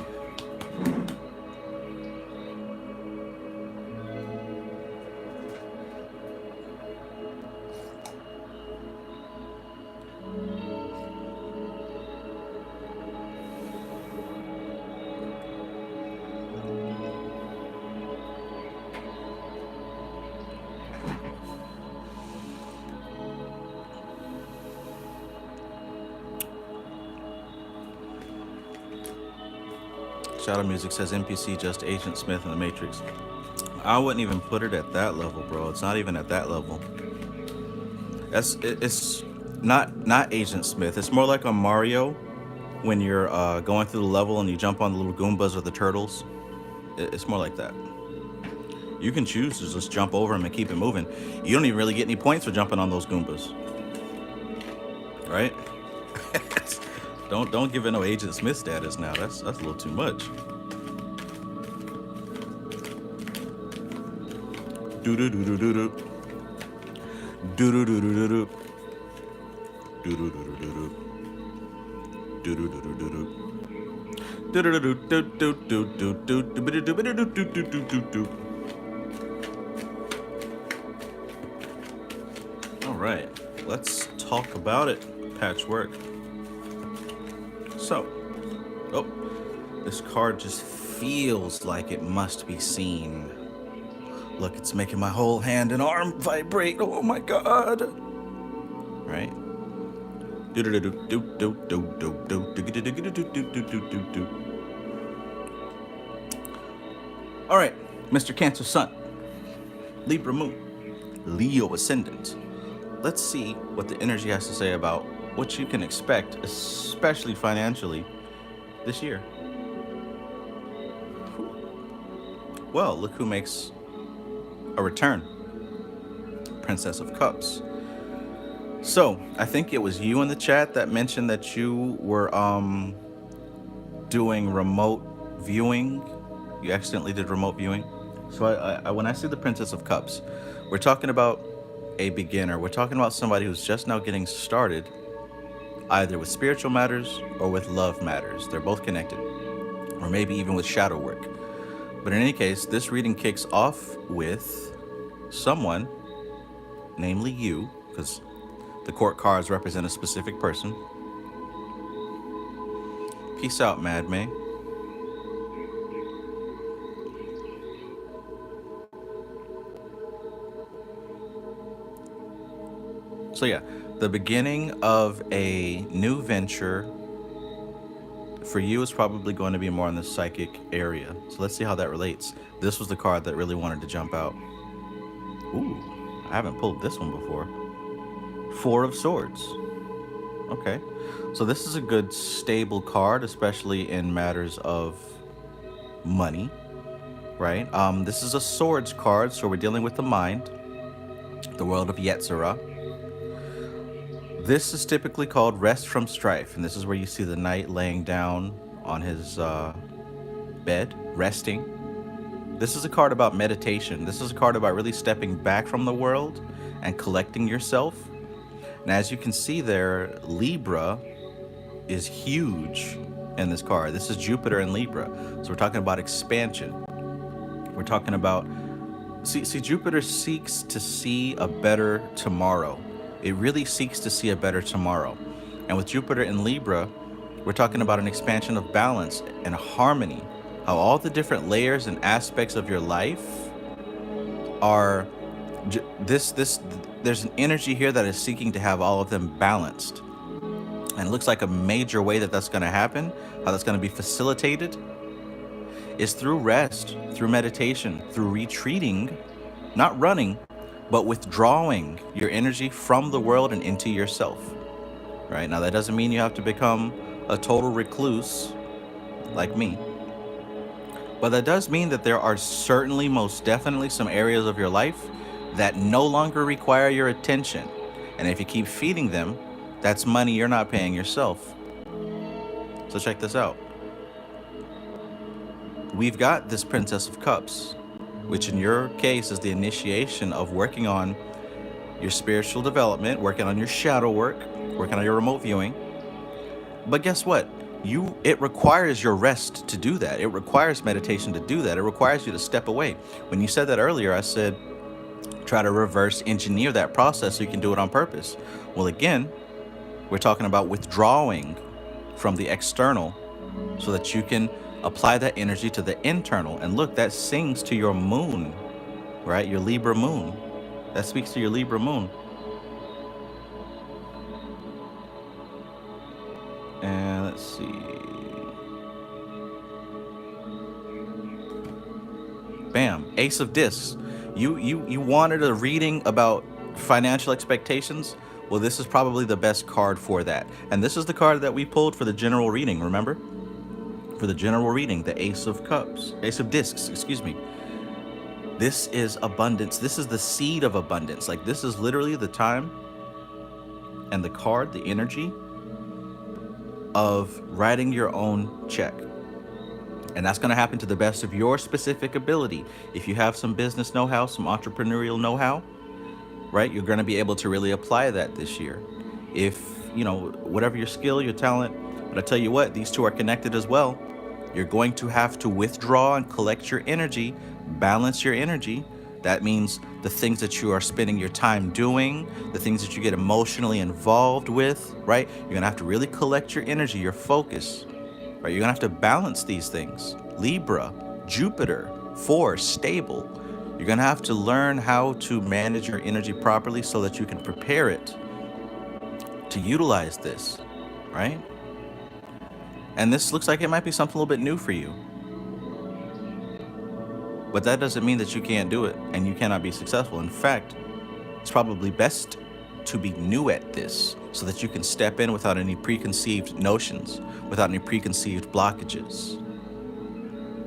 Shadow Music says NPC just Agent Smith in the Matrix. I wouldn't even put it at that level, bro. It's not even at that level. It's not Agent Smith. It's more like on Mario when you're going through the level and you jump on the little Goombas or the turtles. It's more like that. You can choose to just jump over them and keep it moving. You don't even really get any points for jumping on those Goombas, right? Don't give it no Agent Smith status now. That's a little too much. Do do do do do do. Do do do do do do. Do do do do do do. Do do do do do do. Do do do do do do do do do do do. All right, let's talk about it. Patchwork. So, oh, this card just feels like it must be seen. Look, it's making my whole hand and arm vibrate. Oh my god. Right? All right, Mr. Cancer Sun, Libra Moon, Leo Ascendant. Let's see what the energy has to say about what you can expect, especially financially, this year. Well, look who makes a return. Princess of Cups. So I think it was you in the chat that mentioned that you were doing remote viewing. You accidentally did remote viewing. So I when I see the Princess of Cups, we're talking about a beginner. We're talking about somebody who's just now getting started, either with spiritual matters or with love matters. They're both connected, or maybe even with shadow work. But in any case, this reading kicks off with someone, namely you, because the court cards represent a specific person. Peace out, Mad May. So yeah, the beginning of a new venture for you is probably going to be more in the psychic area. So let's see how that relates. This was the card that really wanted to jump out. Ooh, I haven't pulled this one before. Four of Swords. Okay, so this is a good stable card, especially in matters of money, right? This is a Swords card, so we're dealing with the mind, the world of Yetzirah. This is typically called rest from strife, and this is where you see the knight laying down on his bed, resting. This is a card about meditation. This is a card about really stepping back from the world and collecting yourself. And as you can see there, Libra is huge in this card. This is Jupiter in Libra. So we're talking about expansion. We're talking about, see, Jupiter seeks to see a better tomorrow. It really seeks to see a better tomorrow. And with Jupiter in Libra, we're talking about an expansion of balance and harmony. How all the different layers and aspects of your life are there's an energy here that is seeking to have all of them balanced. And it looks like a major way that that's going to happen, how that's going to be facilitated, is through rest, through meditation, through retreating, not running, but withdrawing your energy from the world and into yourself. Right? Now, that doesn't mean you have to become a total recluse like me. But that does mean that there are certainly, most definitely, some areas of your life that no longer require your attention. And if you keep feeding them, that's money you're not paying yourself. So check this out. We've got this Princess of Cups, which in your case is the initiation of working on your spiritual development, working on your shadow work, working on your remote viewing. But guess what? It requires your rest to do that. It requires meditation to do that. It requires you to step away. When you said that earlier, I said, try to reverse engineer that process so you can do it on purpose. Well, again, we're talking about withdrawing from the external so that you can apply that energy to the internal. And look, that sings to your moon, right? Your Libra moon. That speaks to your Libra moon. And let's see. Bam, Ace of Discs. You wanted a reading about financial expectations? Well, this is probably the best card for that. And this is the card that we pulled for the general reading, remember? For the general reading, the Ace of Cups, Ace of Discs, excuse me. This is abundance. This is the seed of abundance. Like, this is literally the time and the card, the energy of writing your own check. And that's going to happen to the best of your specific ability. If you have some business know-how, some entrepreneurial know-how, right, you're going to be able to really apply that this year. If, whatever your skill, your talent, but I tell you what, these two are connected as well. You're going to have to withdraw and collect your energy, balance your energy. That means the things that you are spending your time doing, the things that you get emotionally involved with, right? You're going to have to really collect your energy, your focus, right? You're going to have to balance these things. Libra, Jupiter, 4, stable. You're going to have to learn how to manage your energy properly so that you can prepare it to utilize this, right? And this looks like it might be something a little bit new for you. But that doesn't mean that you can't do it and you cannot be successful. In fact, it's probably best to be new at this so that you can step in without any preconceived notions, without any preconceived blockages.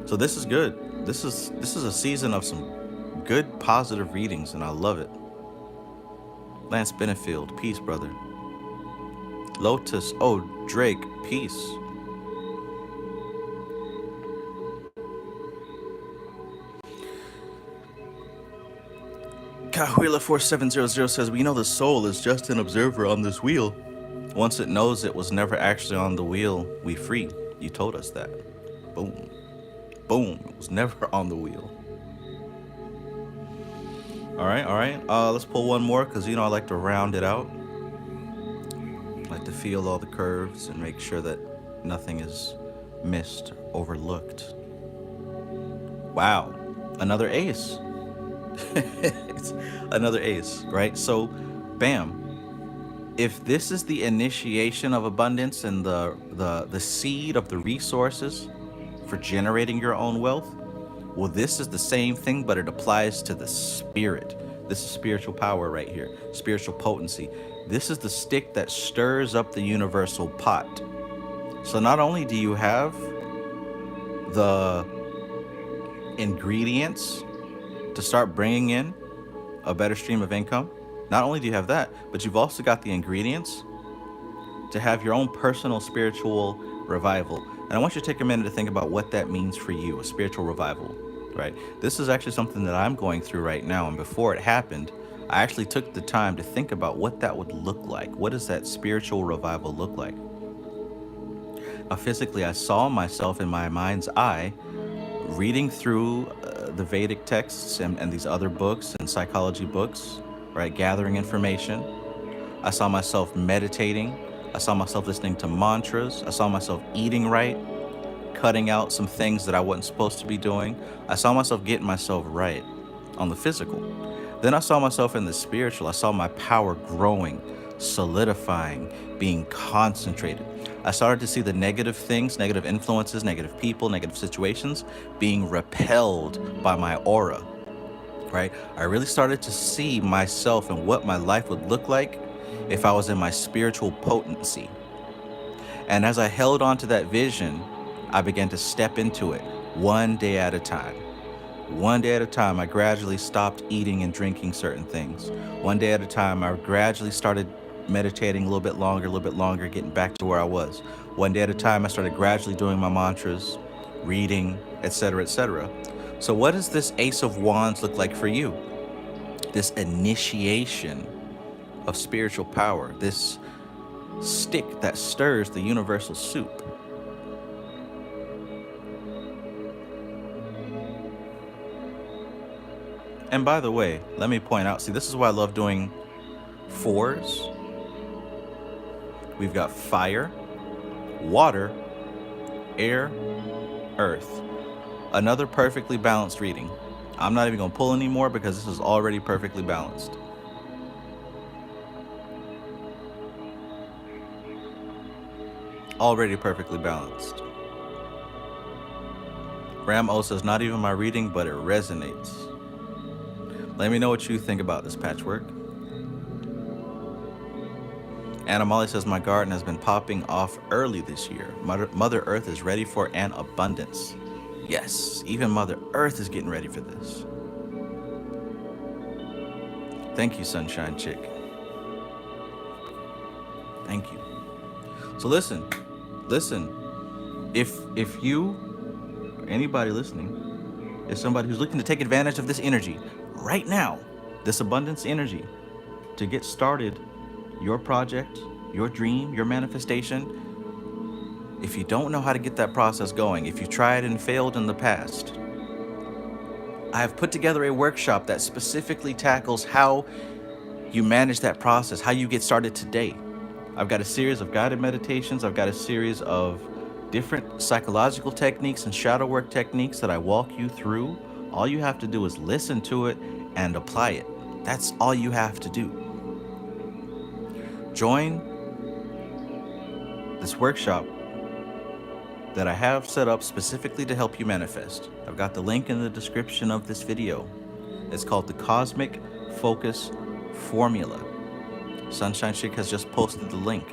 So this is good. This is a season of some Good, positive readings, and I love it. Lance Benefield, peace, brother. Lotus, oh, Drake, peace. Kahuila4700 says, we know the soul is just an observer on this wheel. Once it knows it was never actually on the wheel, we free. You told us that. Boom. Boom. It was never on the wheel. All right. Let's pull one more because, I like to round it out. I like to feel all the curves and make sure that nothing is missed, overlooked. Wow. Another ace. It's another ace, right? So, bam. If this is the initiation of abundance and the seed of the resources for generating your own wealth, well, this is the same thing, but it applies to the spirit. This is spiritual power right here, spiritual potency. This is the stick that stirs up the universal pot. So not only do you have the ingredients to start bringing in a better stream of income, not only do you have that, but you've also got the ingredients to have your own personal spiritual revival. And I want you to take a minute to think about what that means for you, a spiritual revival, right? This is actually something that I'm going through right now. And before it happened, I actually took the time to think about what that would look like. What does that spiritual revival look like? Now, physically, I saw myself in my mind's eye reading through the Vedic texts and these other books and psychology books, right? Gathering information. I saw myself meditating. I saw myself listening to mantras. I saw myself eating right, cutting out some things that I wasn't supposed to be doing. I saw myself getting myself right on the physical. Then I saw myself in the spiritual. I saw my power growing, solidifying, being concentrated. I started to see the negative things, negative influences, negative people, negative situations being repelled by my aura, right? I really started to see myself and what my life would look like if I was in my spiritual potency. And as I held on to that vision, I began to step into it one day at a time. One day at a time, I gradually stopped eating and drinking certain things. One day at a time, I gradually started meditating a little bit longer, getting back to where I was. One day at a time, I started gradually doing my mantras, reading, etc., etc. So what does this Ace of Wands look like for you? This initiation of spiritual power, this stick that stirs the universal soup. And by the way, let me point out, see, this is why I love doing fours. We've got fire, water, air, earth. Another perfectly balanced reading. I'm not even going to pull anymore because this is already perfectly balanced. Already perfectly balanced. Ram O says, not even my reading, but it resonates. Let me know what you think about this patchwork. Anna Molly says, my garden has been popping off early this year. Mother Earth is ready for an abundance. Yes, even Mother Earth is getting ready for this. Thank you, Sunshine Chick. Thank you. So listen. If you, or anybody listening, is somebody who's looking to take advantage of this energy right now, this abundance energy, to get started your project, your dream, your manifestation, if you don't know how to get that process going, if you tried and failed in the past, I have put together a workshop that specifically tackles how you manage that process, how you get started today. I've got a series of guided meditations. I've got a series of different psychological techniques and shadow work techniques that I walk you through. All you have to do is listen to it and apply it. That's all you have to do. Join this workshop that I have set up specifically to help you manifest. I've got the link in the description of this video. It's called the Cosmic Focus Formula. Sunshine Chick has just posted the link.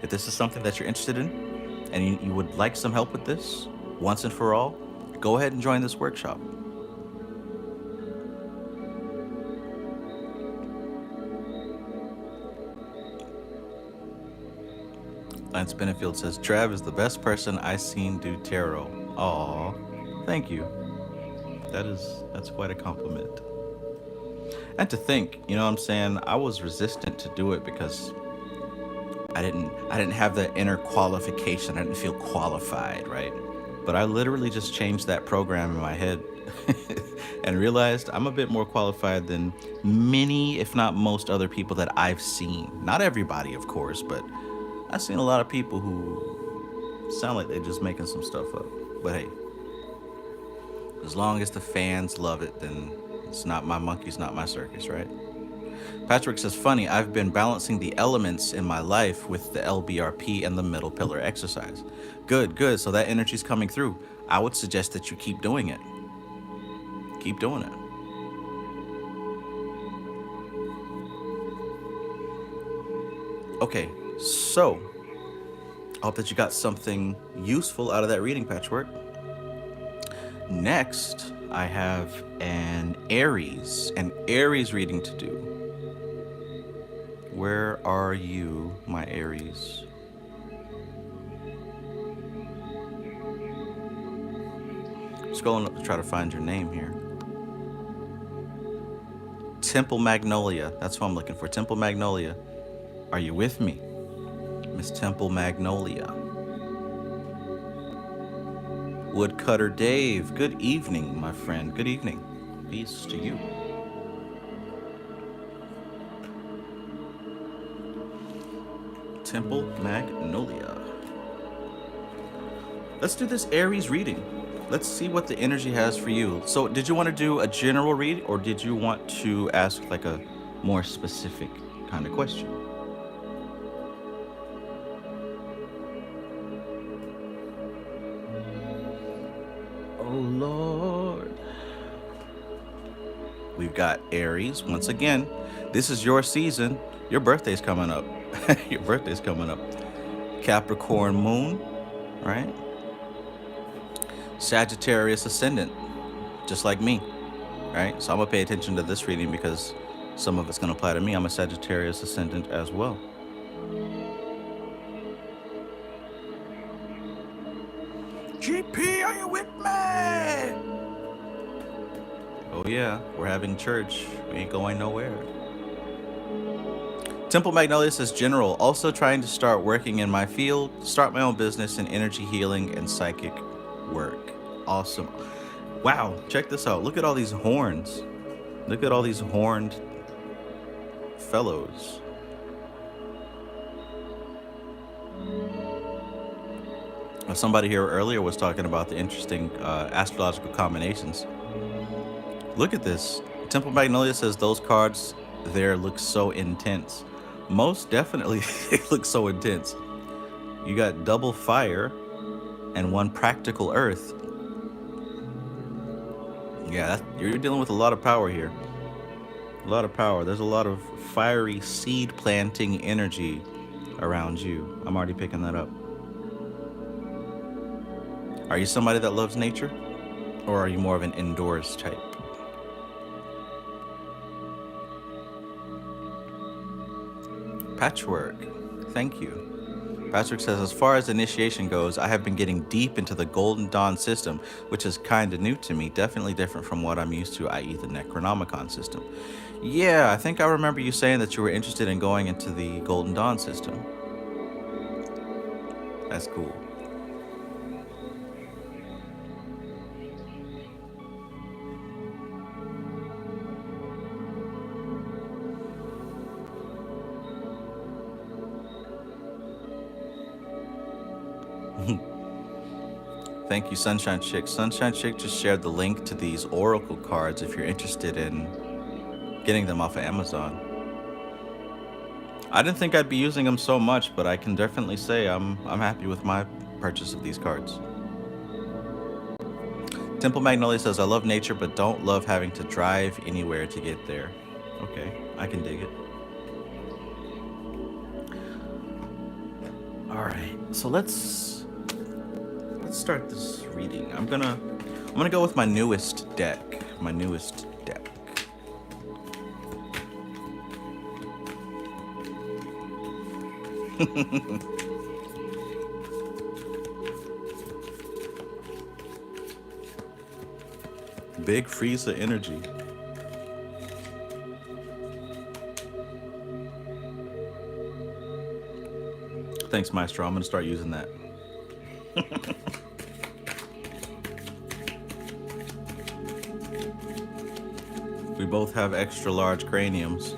If this is something that you're interested in and you would like some help with this once and for all, go ahead and join this workshop. Lance Benefield says, Trav is the best person I seen do tarot. Aw, thank you. That's quite a compliment. And to think, you know what I'm saying, I was resistant to do it because I didn't have the inner qualification. I didn't feel qualified, right? But I literally just changed that program in my head and realized I'm a bit more qualified than many, if not most, other people that I've seen. Not everybody, of course, but I've seen a lot of people who sound like they're just making some stuff up. But hey, as long as the fans love it, then it's not my monkey's not my circus, right? Patrick says, funny, I've been balancing the elements in my life with the LBRP and the middle pillar exercise. Good, good. So that energy's coming through. I would suggest that you keep doing it. Keep doing it. Okay, so I hope that you got something useful out of that reading, Patchwork. Next, I have an Aries reading to do. Where are you, my Aries? Scrolling up to try to find your name here. Temple Magnolia. That's what I'm looking for. Temple Magnolia. Are you with me, Miss Temple Magnolia? Woodcutter Dave. Good evening, my friend. Good evening. Peace to you. Temple Magnolia. Let's do this Aries reading. Let's see what the energy has for you. So did you want to do a general read, or did you want to ask like a more specific kind of question? Oh Lord. We've got Aries. Once again, this is your season. Your birthday's coming up. Your birthday's coming up. Capricorn moon, right? Sagittarius ascendant, just like me, right? So I'm gonna pay attention to this reading because some of it's gonna apply to me. I'm a Sagittarius ascendant as well. GP, are you with me? Oh yeah, we're having church. We ain't going nowhere. Temple Magnolia says, General, also trying to start working in my field, start my own business in energy healing and psychic work. Awesome. Wow, check this out. Look at all these horns. Look at all these horned fellows. Somebody here earlier was talking about the interesting astrological combinations. Look at this. Temple Magnolia says those cards there look so intense. Most definitely they look so intense. You got double fire and one practical earth. Yeah, you're dealing with a lot of power here. A lot of power. There's a lot of fiery seed planting energy around you. I'm already picking that up. Are you somebody that loves nature? Or are you more of an indoors type? Patchwork, thank you. Patrick says, as far as initiation goes, I have been getting deep into the Golden Dawn system, which is kind of new to me, definitely different from what I'm used to, i.e. the Necronomicon system. Yeah, I think I remember you saying that you were interested in going into the Golden Dawn system. That's cool. Thank you, Sunshine Chick. Sunshine Chick just shared the link to these oracle cards if you're interested in getting them off of Amazon. I didn't think I'd be using them so much, but I can definitely say I'm happy with my purchase of these cards. Temple Magnolia says, I love nature, but don't love having to drive anywhere to get there. Okay, I can dig it. All right, so let's start this reading. I'm gonna go with my newest deck. Big Frieza energy. Thanks, Maestro. I'm going to start using that. We both have extra large craniums.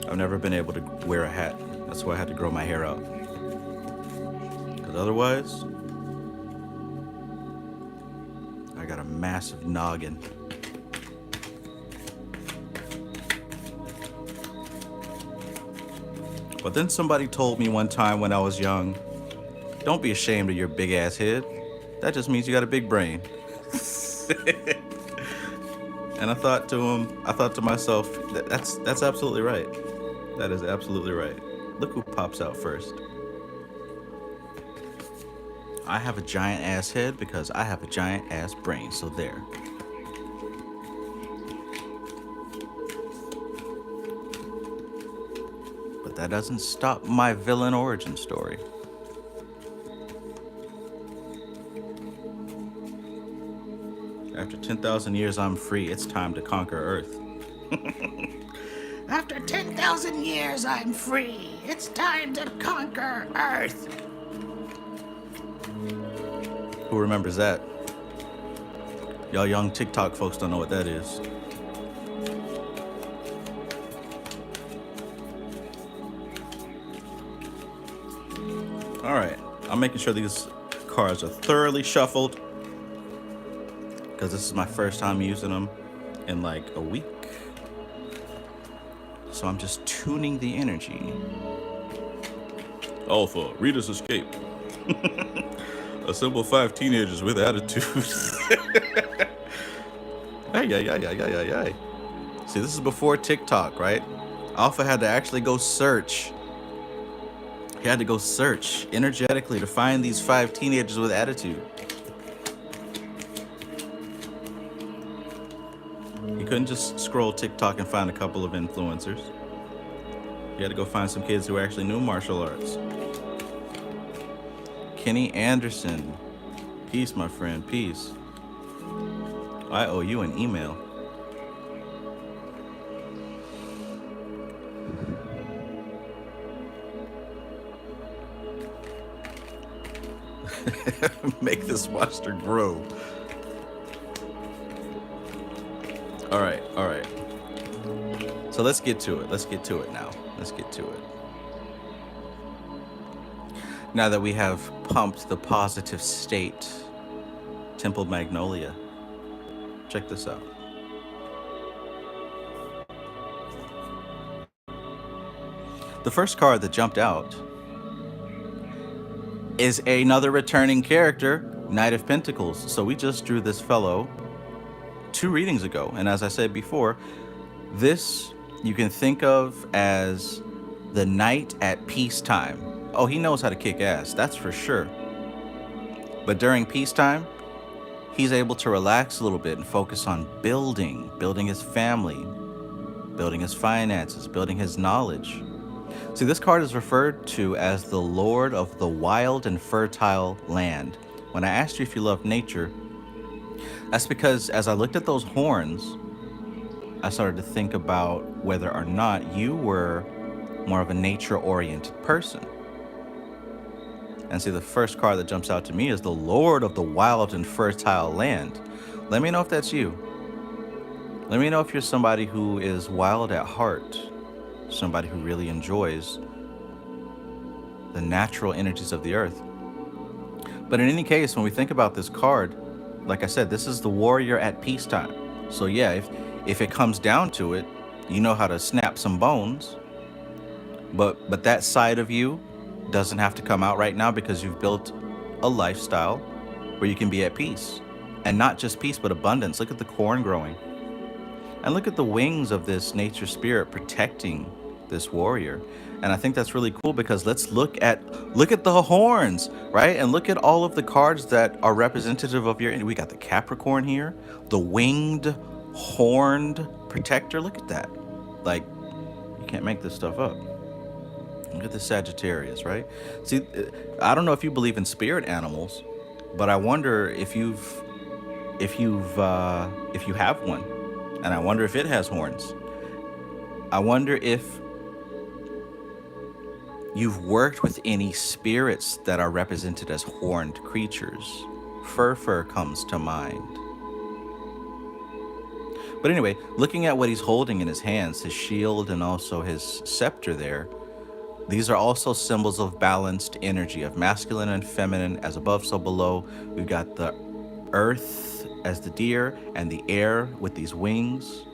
I've never been able to wear a hat. That's why I had to grow my hair out. Because otherwise, I got a massive noggin. But then somebody told me one time when I was young, don't be ashamed of your big ass head. That just means you got a big brain. And I thought to myself, that's absolutely right. That is absolutely right. Look who pops out first. I have a giant ass head because I have a giant ass brain, so there. But that doesn't stop my villain origin story. After 10,000 years, I'm free. It's time to conquer Earth. After 10,000 years, I'm free. It's time to conquer Earth. Who remembers that? Y'all young TikTok folks don't know what that is. All right, I'm making sure these cards are thoroughly shuffled because this is my first time using them in like a week. So I'm just tuning the energy. Alpha, Rita's escape. Assemble 5 teenagers with attitudes. Ay. See, this is before TikTok, right? Alpha had to actually go search. He had to go search energetically to find these 5 teenagers with attitude. He couldn't just scroll TikTok and find a couple of influencers. He had to go find some kids who actually knew martial arts. Kenny Anderson. Peace, my friend, peace. I owe you an email. Make this monster grow. All right. So let's get to it. Let's get to it now. Now that we have pumped the positive state, Temple Magnolia, check this out. The first card that jumped out is another returning character, Knight of Pentacles. So we just drew this fellow 2 readings ago. And as I said before, this you can think of as the knight at peacetime. Oh, he knows how to kick ass, that's for sure. But during peacetime, he's able to relax a little bit and focus on building his family, building his finances, building his knowledge. See, this card is referred to as the Lord of the Wild and Fertile Land. When I asked you if you love nature, that's because as I looked at those horns, I started to think about whether or not you were more of a nature-oriented person. And see, the first card that jumps out to me is the Lord of the Wild and Fertile Land. Let me know if that's you. Let me know if you're somebody who is wild at heart, somebody who really enjoys the natural energies of the earth. But in any case, when we think about this card, like I said, this is the warrior at peacetime. So yeah, if it comes down to it, you know how to snap some bones, but that side of you doesn't have to come out right now because you've built a lifestyle where you can be at peace. And not just peace, but abundance. Look at the corn growing. And look at the wings of this nature spirit protecting this warrior. And I think that's really cool because let's look at the horns, right? And look at all of the cards that are representative of your, we got the Capricorn here, the winged, horned protector. Look at that. Like, you can't make this stuff up. Look at the Sagittarius, right? See, I don't know if you believe in spirit animals, but I wonder if you have one, and I wonder if it has horns. I wonder if you've worked with any spirits that are represented as horned creatures. Fur comes to mind. But anyway, looking at what he's holding in his hands, his shield and also his scepter there, these are also symbols of balanced energy, of masculine and feminine, as above, so below. We've got the earth as the deer and the air with these wings.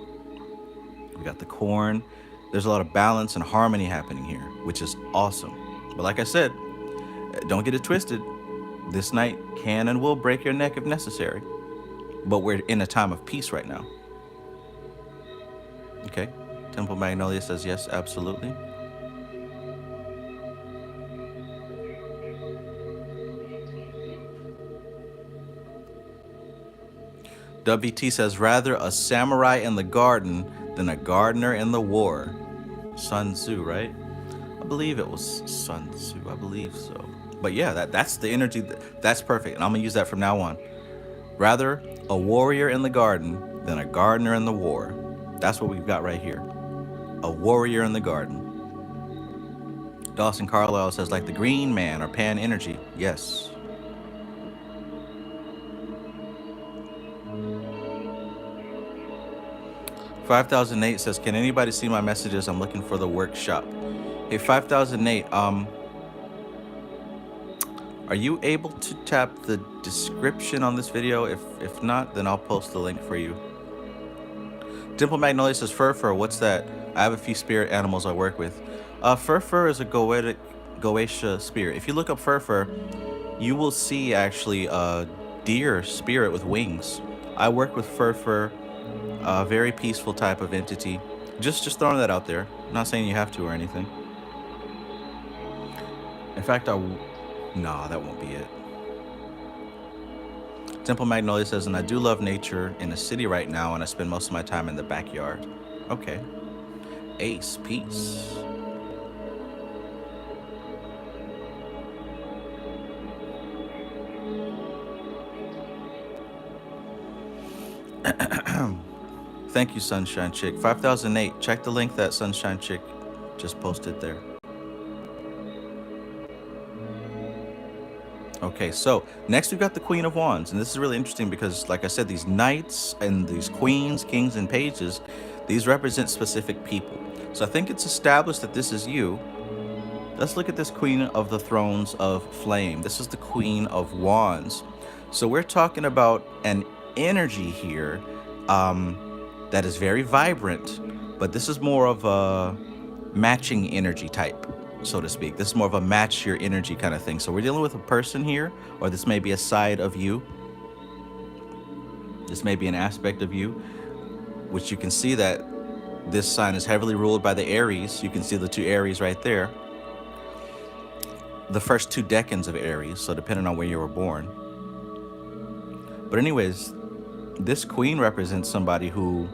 We got the corn. There's a lot of balance and harmony happening here, which is awesome. But like I said, don't get it twisted. This night can and will break your neck if necessary. But we're in a time of peace right now. Okay. Temple Magnolia says yes, absolutely. WT says, rather a samurai in the garden than a gardener in the war. Sun Tzu, right? I believe it was Sun Tzu. I believe so. But yeah, that's the energy. That's perfect. And I'm going to use that from now on. Rather a warrior in the garden than a gardener in the war. That's what we've got right here. A warrior in the garden. Dawson Carlisle says, like the green man or pan energy. Yes. $5,008 says, can anybody see my messages? I'm looking for the workshop. Hey, $5,008, are you able to tap the description on this video? If not, then I'll post the link for you. Dimple Magnolia says, Fur, what's that? I have a few spirit animals I work with. Fur is a Goetia spirit. If you look up Fur, you will see actually a deer spirit with wings. I work with Fur, a very peaceful type of entity. Just throwing that out there. I'm not saying you have to or anything. In fact, no, that won't be it. Temple Magnolia says, and I do love nature in the city right now, and I spend most of my time in the backyard. Okay. Ace, peace. Thank you, Sunshine Chick. 5008. Check the link that Sunshine Chick just posted there. Okay, so next we've got the Queen of Wands, and this is really interesting because, like I said, these knights and these queens, kings, and pages, these represent specific people. So I think it's established that this is you. Let's look at this Queen of the Thrones of Flame. This is the Queen of Wands. So we're talking about an energy here that is very vibrant, but this is more of a matching energy type, so to speak. This is more of a match your energy kind of thing. So we're dealing with a person here, or this may be a side of you. This may be an aspect of you, which you can see that this sign is heavily ruled by the Aries. You can see the two Aries right there. The first two decans of Aries, so depending on where you were born. But anyways, this queen represents somebody who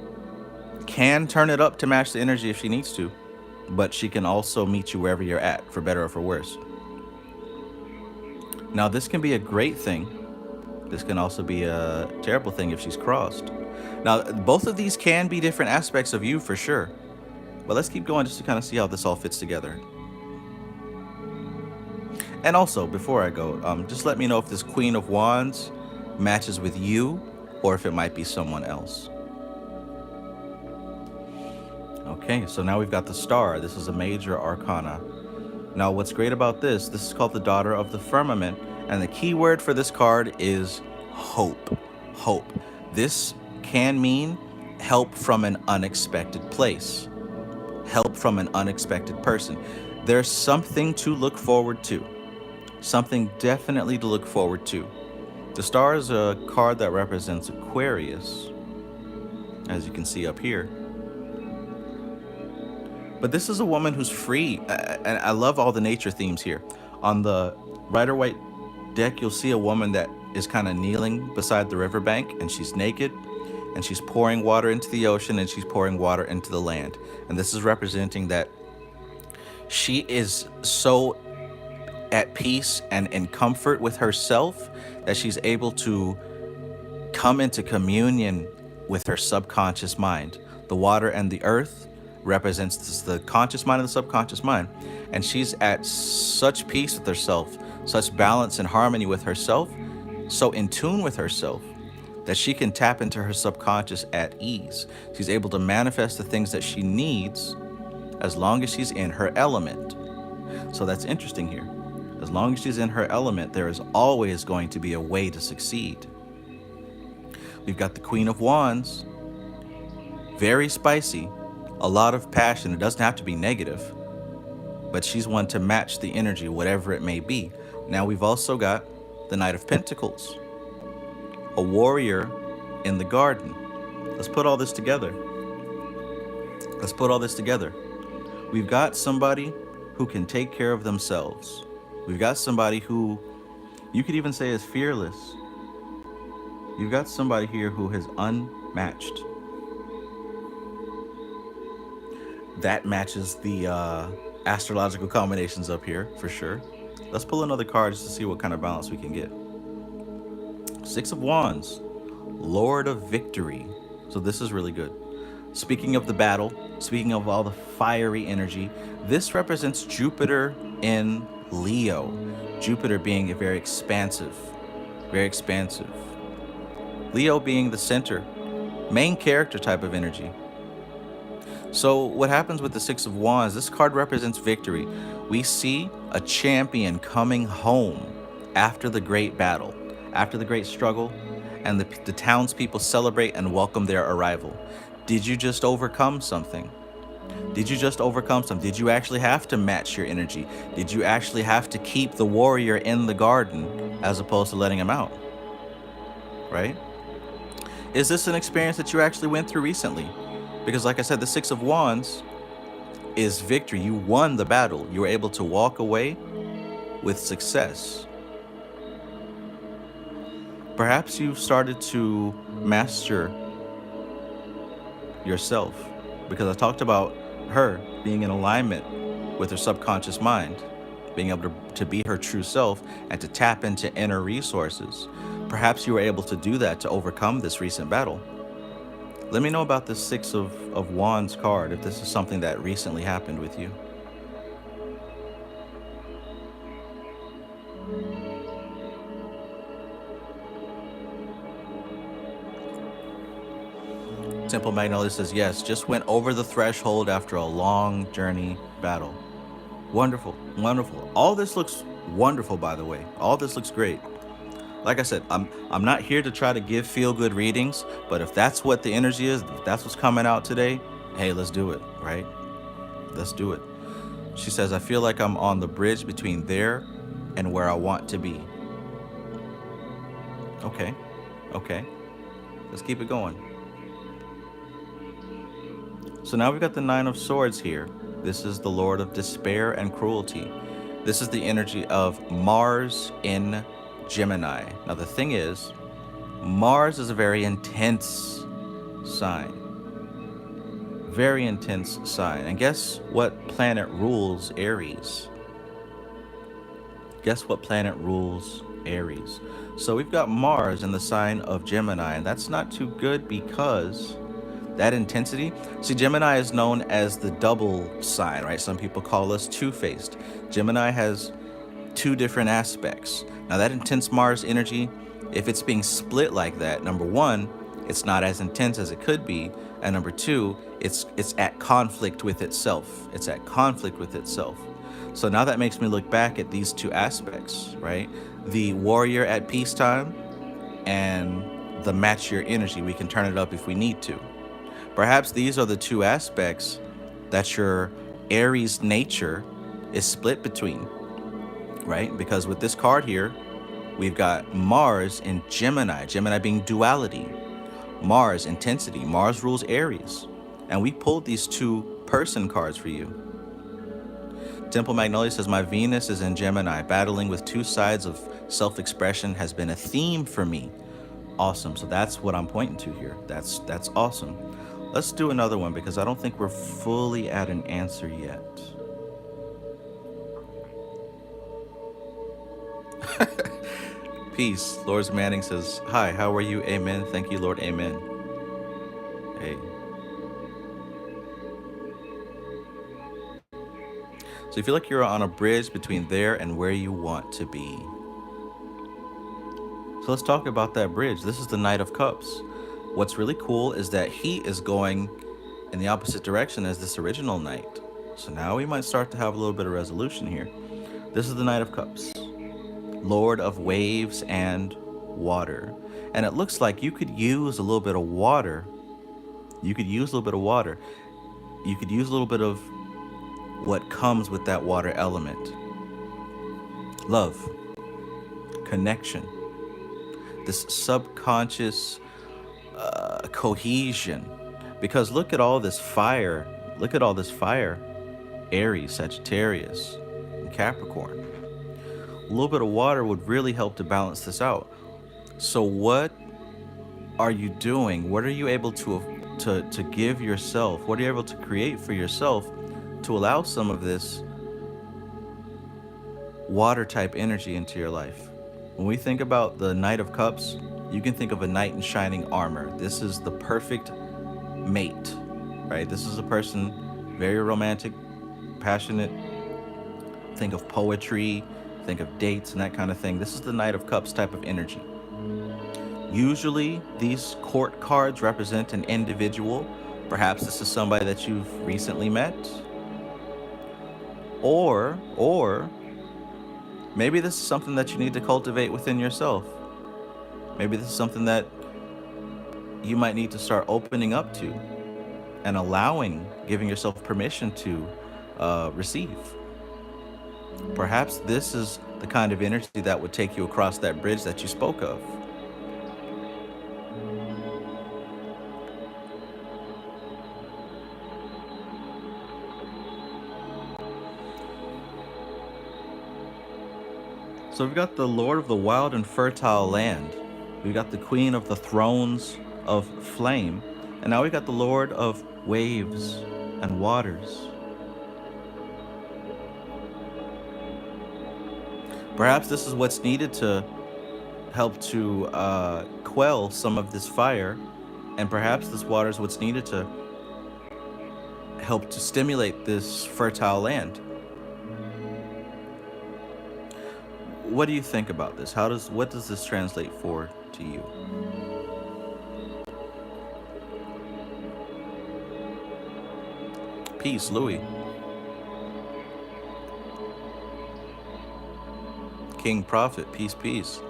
can turn it up to match the energy if she needs to, but she can also meet you wherever you're at, for better or for worse. Now, this can be a great thing. This can also be a terrible thing if she's crossed. Now, both of these can be different aspects of you for sure. But let's keep going just to kind of see how this all fits together. And also, before I go, just let me know if this Queen of Wands matches with you or if it might be someone else. Okay, so now we've got the Star. This is a major arcana. Now, what's great about this is called the Daughter of the Firmament, and the key word for this card is hope. Hope. This can mean help from an unexpected place, help from an unexpected person. There's something to look forward to, something definitely to look forward to. The Star is a card that represents Aquarius, as you can see up here. But this is a woman who's free, and I love all the nature themes here. On the Rider-Waite deck, you'll see a woman that is kind of kneeling beside the riverbank, and she's naked, and she's pouring water into the ocean, and she's pouring water into the land. And this is representing that She is so at peace and in comfort with herself that she's able to come into communion with her subconscious mind. The water and the earth represents the conscious mind and the subconscious mind. And she's at such peace with herself, such balance and harmony with herself, so in tune with herself that she can tap into her subconscious at ease. She's able to manifest the things that she needs as long as she's in her element. So that's interesting here. As long as she's in her element, there is always going to be a way to succeed. We've got the Queen of Wands, very spicy, a lot of passion. It doesn't have to be negative, but she's one to match the energy, whatever it may be. Now we've also got the Knight of Pentacles, a warrior in the garden. Let's put all this together. Let's put all this together. We've got somebody who can take care of themselves. We've got somebody who you could even say is fearless. You've got somebody here who is unmatched. That matches the astrological combinations up here for sure. Let's pull another card just to see what kind of balance we can get. Six of Wands, Lord of Victory. So this is really good. Speaking of the battle, speaking of all the fiery energy, this represents Jupiter in Leo. Jupiter being a very expansive. Leo being the center, main character type of energy. So what happens with the Six of Wands, this card represents victory. We see a champion coming home after the great battle, after the great struggle, and the townspeople celebrate and welcome their arrival. Did you just overcome something? Did you just overcome something? Did you actually have to match your energy? Did you actually have to keep the warrior in the garden as opposed to letting him out? Right? Is this an experience that you actually went through recently? Because like I said, the Six of Wands is victory. You won the battle. You were able to walk away with success. Perhaps you've started to master yourself, because I talked about her being in alignment with her subconscious mind, being able to be her true self and to tap into inner resources. Perhaps you were able to do that to overcome this recent battle. Let me know about this Six of Wands card, if this is something that recently happened with you. Simple Magnolia says, yes, just went over the threshold after a long journey battle. Wonderful, wonderful. All this looks wonderful, by the way. All this looks great. Like I said, I'm not here to try to give feel-good readings, but if that's what the energy is, if that's what's coming out today, hey, let's do it, right? Let's do it. She says, I feel like I'm on the bridge between there and where I want to be. Okay, okay. Let's keep it going. So now we've got the Nine of Swords here. This is the Lord of Despair and Cruelty. This is the energy of Mars in Gemini. Now the thing is, Mars is a very intense sign. Very intense sign. And guess what planet rules Aries? Guess what planet rules Aries? So we've got Mars in the sign of Gemini, and that's not too good because that intensity, see, Gemini is known as the double sign, right? Some people call us two-faced. Gemini has two different aspects. Now that intense Mars energy, if it's being split like that, number one, it's not as intense as it could be, and number two, it's at conflict with itself. It's at conflict with itself. So now that makes me look back at these two aspects, right? The warrior at peacetime and the match your energy. We can turn it up if we need to. Perhaps these are the two aspects that your Aries nature is split between, right? Because with this card here, we've got Mars in Gemini, Gemini being duality, Mars intensity, Mars rules Aries. And we pulled these two person cards for you. Temple Magnolia says, my Venus is in Gemini, battling with two sides of self-expression has been a theme for me. Awesome. So that's what I'm pointing to here. That's awesome. Let's do another one because I don't think we're fully at an answer yet. Peace. Lord Manning says, hi, how are you? Amen. Thank you, Lord. Amen. Hey. So you feel like you're on a bridge between there and where you want to be. So let's talk about that bridge. This is the Knight of Cups. What's really cool is that he is going in the opposite direction as this original knight. So now we might start to have a little bit of resolution here. This is the Knight of Cups, Lord of waves and water. And it looks like you could use a little bit of water. You could use a little bit of water. You could use a little bit of what comes with that water element. Love, connection, this subconscious cohesion. Because look at all this fire. Look at all this fire. Aries, Sagittarius, and Capricorn. A little bit of water would really help to balance this out. So what are you doing? What are you able to give yourself? What are you able to create for yourself to allow some of this water type energy into your life? When we think about the Knight of Cups, you can think of a knight in shining armor. This is the perfect mate, right? This is a person very romantic, passionate. Think of poetry, think of dates and that kind of thing. This is the Knight of Cups type of energy. Usually these court cards represent an individual. Perhaps this is somebody that you've recently met. Or maybe this is something that you need to cultivate within yourself. Maybe this is something that you might need to start opening up to and allowing, giving yourself permission to receive. Perhaps this is the kind of energy that would take you across that bridge that you spoke of. So we've got the Lord of the Wild and Fertile Land. We've got the Queen of the Thrones of Flame. And now we've got the Lord of Waves and Waters. Perhaps this is what's needed to help to quell some of this fire. And perhaps this water is what's needed to help to stimulate this fertile land. What do you think about this? What does this translate for to you? Peace, Louis. King Prophet, peace, peace.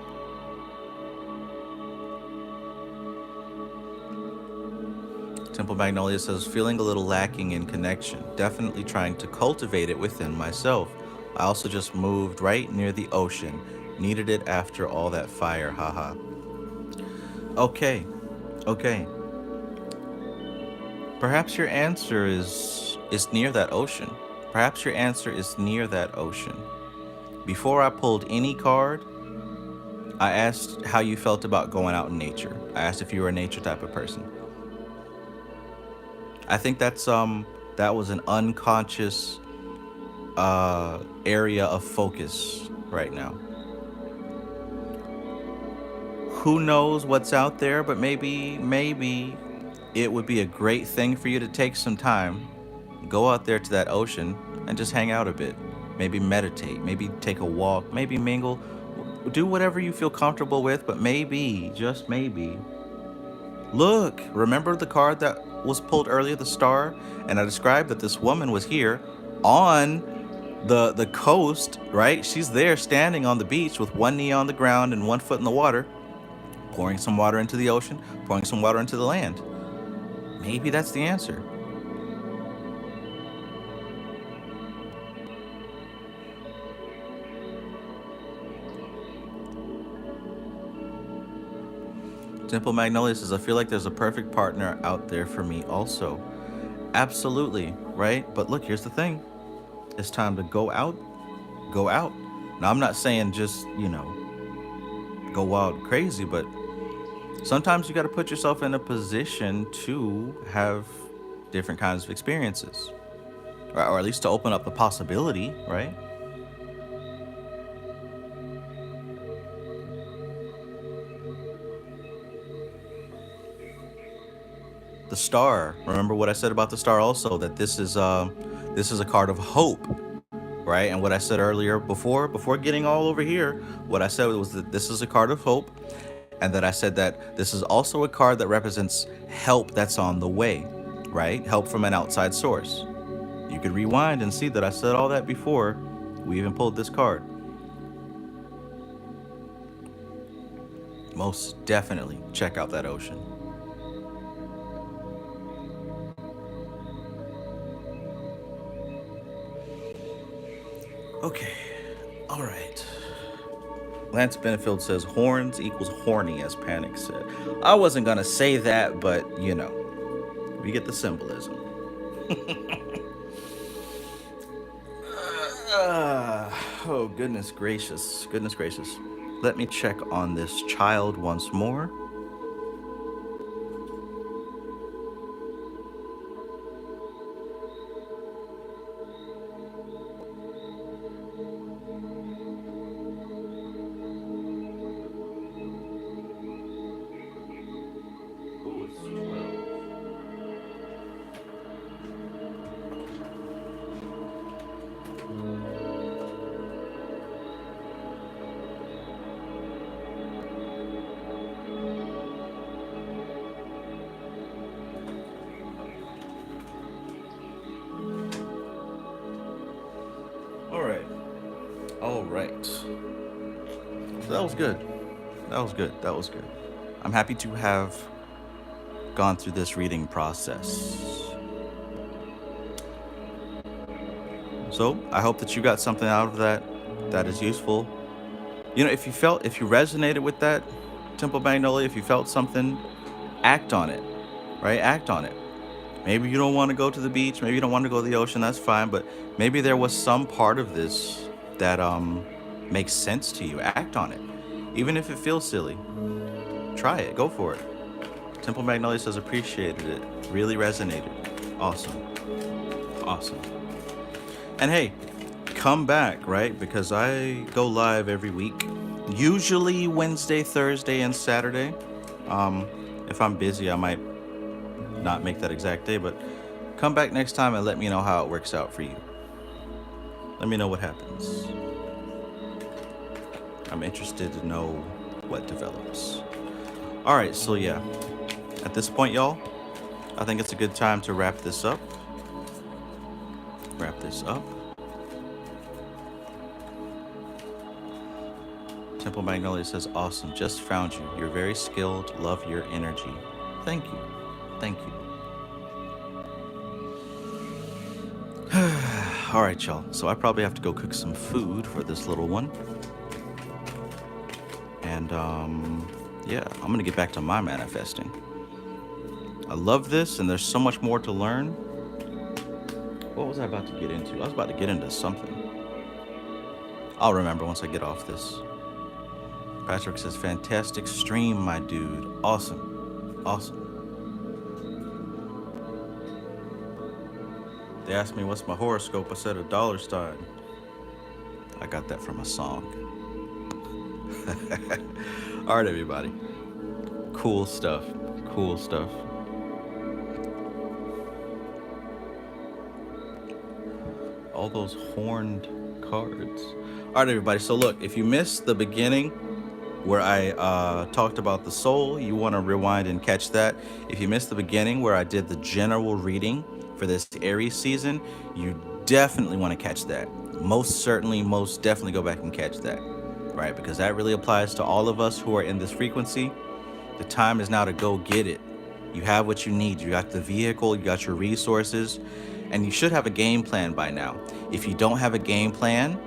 Temple Magnolia says, feeling a little lacking in connection. Definitely trying to cultivate it within myself. I also just moved right near the ocean. Needed it after all that fire, haha. Okay. Perhaps your answer is near that ocean. Perhaps your answer is near that ocean. Before I pulled any card, I asked how you felt about going out in nature. I asked if you were a nature type of person. I think that was an unconscious area of focus right now. Who knows what's out there, but maybe it would be a great thing for you to take some time, go out there to that ocean and just hang out a bit. Maybe meditate, maybe take a walk, maybe mingle, do whatever you feel comfortable with, but maybe, just maybe. Look, remember the card that was pulled earlier, the star? And I described that this woman was here on the coast, right? She's there standing on the beach with one knee on the ground and one foot in the water, pouring some water into the ocean, pouring some water into the land. Maybe that's the answer. Temple Magnolia says, I feel like there's a perfect partner out there for me also. Absolutely, right? But look, here's the thing. It's time to go out. Go out. Now, I'm not saying just, go wild crazy, but sometimes you got to put yourself in a position to have different kinds of experiences, or at least to open up the possibility, right? The star. Remember what I said about the star also, that this is a card of hope, right? And what I said earlier before getting all over here, what I said was that this is a card of hope, and that I said that this is also a card that represents help that's on the way, right? Help from an outside source. You could rewind and see that I said all that before we even pulled this card. Most definitely check out that ocean. Okay, all right. Lance Benefield says horns equals horny, as Panic said. I wasn't gonna say that, but you know, we get the symbolism. Oh, goodness gracious. Goodness gracious. Let me check on this child once more. All right. All right. So that was good. That was good. That was good. I'm happy to have gone through this reading process. So I hope that you got something out of that that is useful. You know, if you resonated with that, Temple Magnolia, if you felt something, act on it, right? Act on it. Maybe you don't want to go to the beach, maybe you don't want to go to the ocean, that's fine, but maybe there was some part of this that makes sense to you. Act on it. Even if it feels silly, try it, go for it. Temple Magnolia says appreciated it, really resonated. Awesome. Awesome. And hey, come back, right? Because I go live every week, usually Wednesday, Thursday, and Saturday. If I'm busy, I might not make that exact day, but come back next time and let me know how it works out for you. Let me know what happens. I'm interested to know what develops. All right, so yeah, at this point, y'all, I think it's a good time to wrap this up. Wrap this up. Temple Magnolia says, awesome, just found you. You're very skilled, love your energy. Thank you. Thank you. All right, y'all. So I probably have to go cook some food for this little one. And yeah, I'm gonna get back to my manifesting. I love this, and there's so much more to learn. What was I about to get into? I was about to get into something. I'll remember once I get off this. Patrick says, fantastic stream, my dude. Awesome. Awesome. They asked me what's my horoscope. I said $. I got that from a song. All right, everybody. Cool stuff. Cool stuff. All those horned cards. All right, everybody. So look, if you missed the beginning where I talked about the soul, you want to rewind and catch that. If you missed the beginning where I did the general reading for this Aries season, you definitely want to catch that. Most certainly, most definitely go back and catch that, right? Because that really applies to all of us who are in this frequency. The time is now to go get it. You have what you need. You got the vehicle, you got your resources, and you should have a game plan by now. If you don't have a game plan,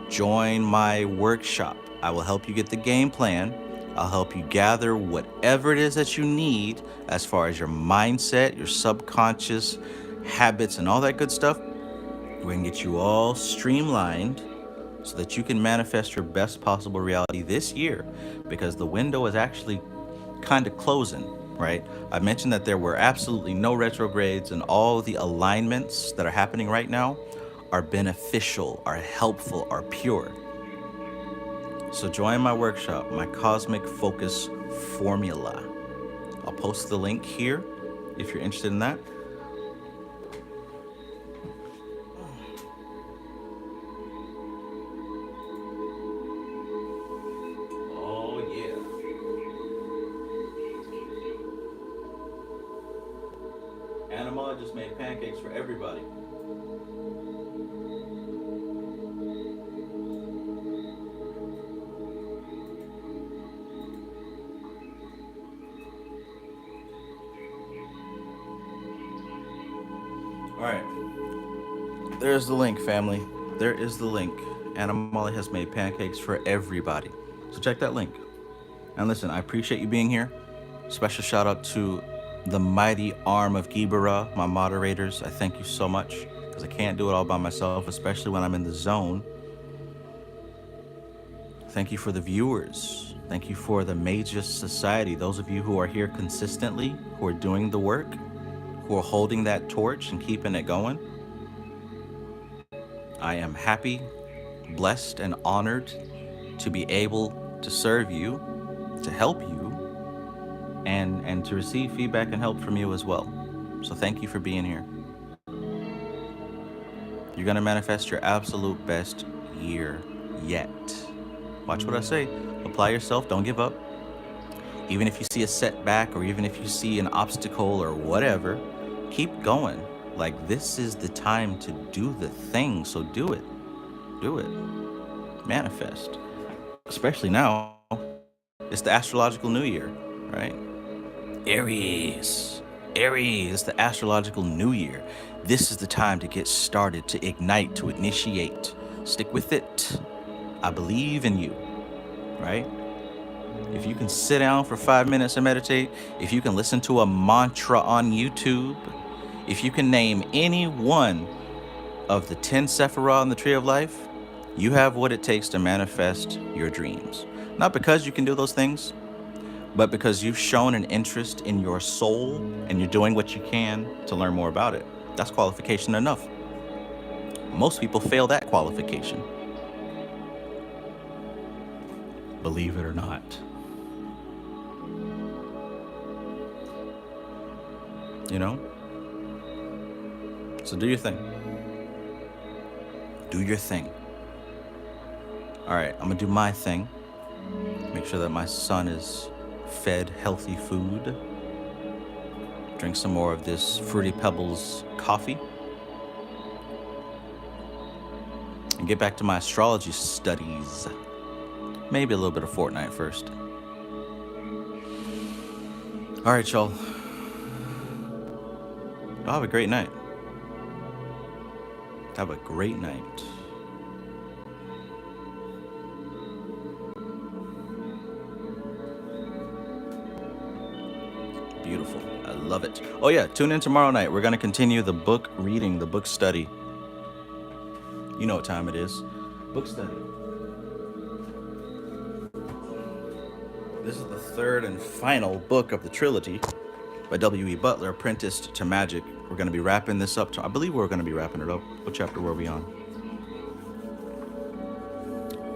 join my workshop. I will help you get the game plan. I'll help you gather whatever it is that you need as far as your mindset, your subconscious habits, and all that good stuff. We're gonna get you all streamlined so that you can manifest your best possible reality this year, because the window is actually kind of closing, right? I mentioned that there were absolutely no retrogrades, and all the alignments that are happening right now are beneficial, are helpful, are pure. So join my workshop, my Cosmic Focus Formula. I'll post the link here if you're interested in that. Oh, yeah. Anima just made pancakes for everybody. All right. There's the link, family. There is the link. Animali has made pancakes for everybody. So check that link. And listen, I appreciate you being here. Special shout out to the mighty arm of Gibera, my moderators. I thank you so much because I can't do it all by myself, especially when I'm in the zone. Thank you for the viewers. Thank you for the Magus Society. Those of you who are here consistently, who are doing the work, who are holding that torch and keeping it going. I am happy, blessed, and honored to be able to serve you, to help you, and to receive feedback and help from you as well. So thank you for being here. You're going to manifest your absolute best year yet. Watch what I say. Apply yourself. Don't give up. Even if you see a setback or even if you see an obstacle or whatever, keep going. Like, this is the time to do the thing. So do it. Do it. Manifest. Especially now. It's the astrological new year, right? Aries. Aries, the astrological new year. This is the time to get started, to ignite, to initiate. Stick with it. I believe in you, right? If you can sit down for 5 minutes and meditate, if you can listen to a mantra on YouTube, if you can name any one of the 10 Sephirah in the Tree of Life, you have what it takes to manifest your dreams. Not because you can do those things, but because you've shown an interest in your soul and you're doing what you can to learn more about it. That's qualification enough. Most people fail that qualification. Believe it or not. You know? So do your thing. Do your thing. All right, I'm gonna do my thing. Make sure that my son is fed healthy food. Drink some more of this Fruity Pebbles coffee. And get back to my astrology studies. Maybe a little bit of Fortnite first. All right, y'all. Y'all have a great night. Have a great night. Beautiful. I love it. Oh yeah, tune in tomorrow night. We're going to continue the book reading, the book study. You know what time it is. Book study. This is the third and final book of the trilogy by W.E. Butler, Apprenticed to Magic. We're going to be wrapping this up. I believe we're going to be wrapping it up. What chapter were we on?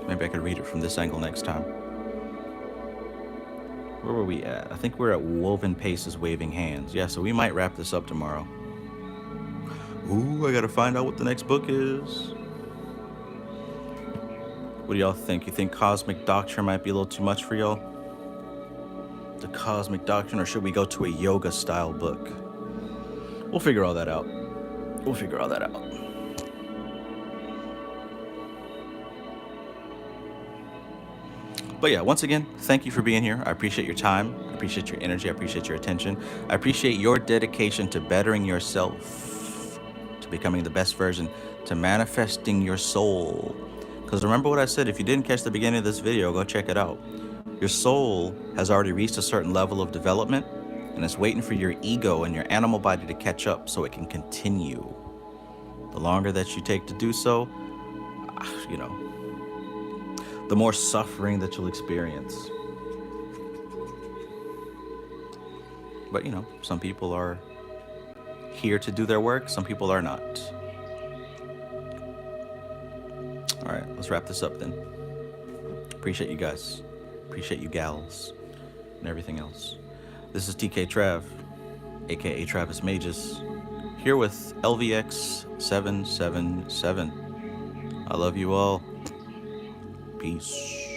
Maybe I could read it from this angle next time. Where were we at? I think we're at Woven Paces, Waving Hands. Yeah, so we might wrap this up tomorrow. Ooh, I got to find out what the next book is. What do y'all think? You think Cosmic Doctrine might be a little too much for y'all? The Cosmic Doctrine, or should we go to a yoga style book? We'll figure all that out. We'll figure all that out. But yeah, once again, thank you for being here. I appreciate your time. I appreciate your energy. I appreciate your attention. I appreciate your dedication to bettering yourself, to becoming the best version, to manifesting your soul. Because remember what I said, if you didn't catch the beginning of this video, go check it out. Your soul has already reached a certain level of development, and it's waiting for your ego and your animal body to catch up so it can continue. The longer that you take to do so, you know, the more suffering that you'll experience. But, you know, some people are here to do their work, some people are not. All right, let's wrap this up then. Appreciate you guys. Appreciate you gals and everything else. This is TK Trav. aka Travis Magus, here with LVX777. I love you all. Peace.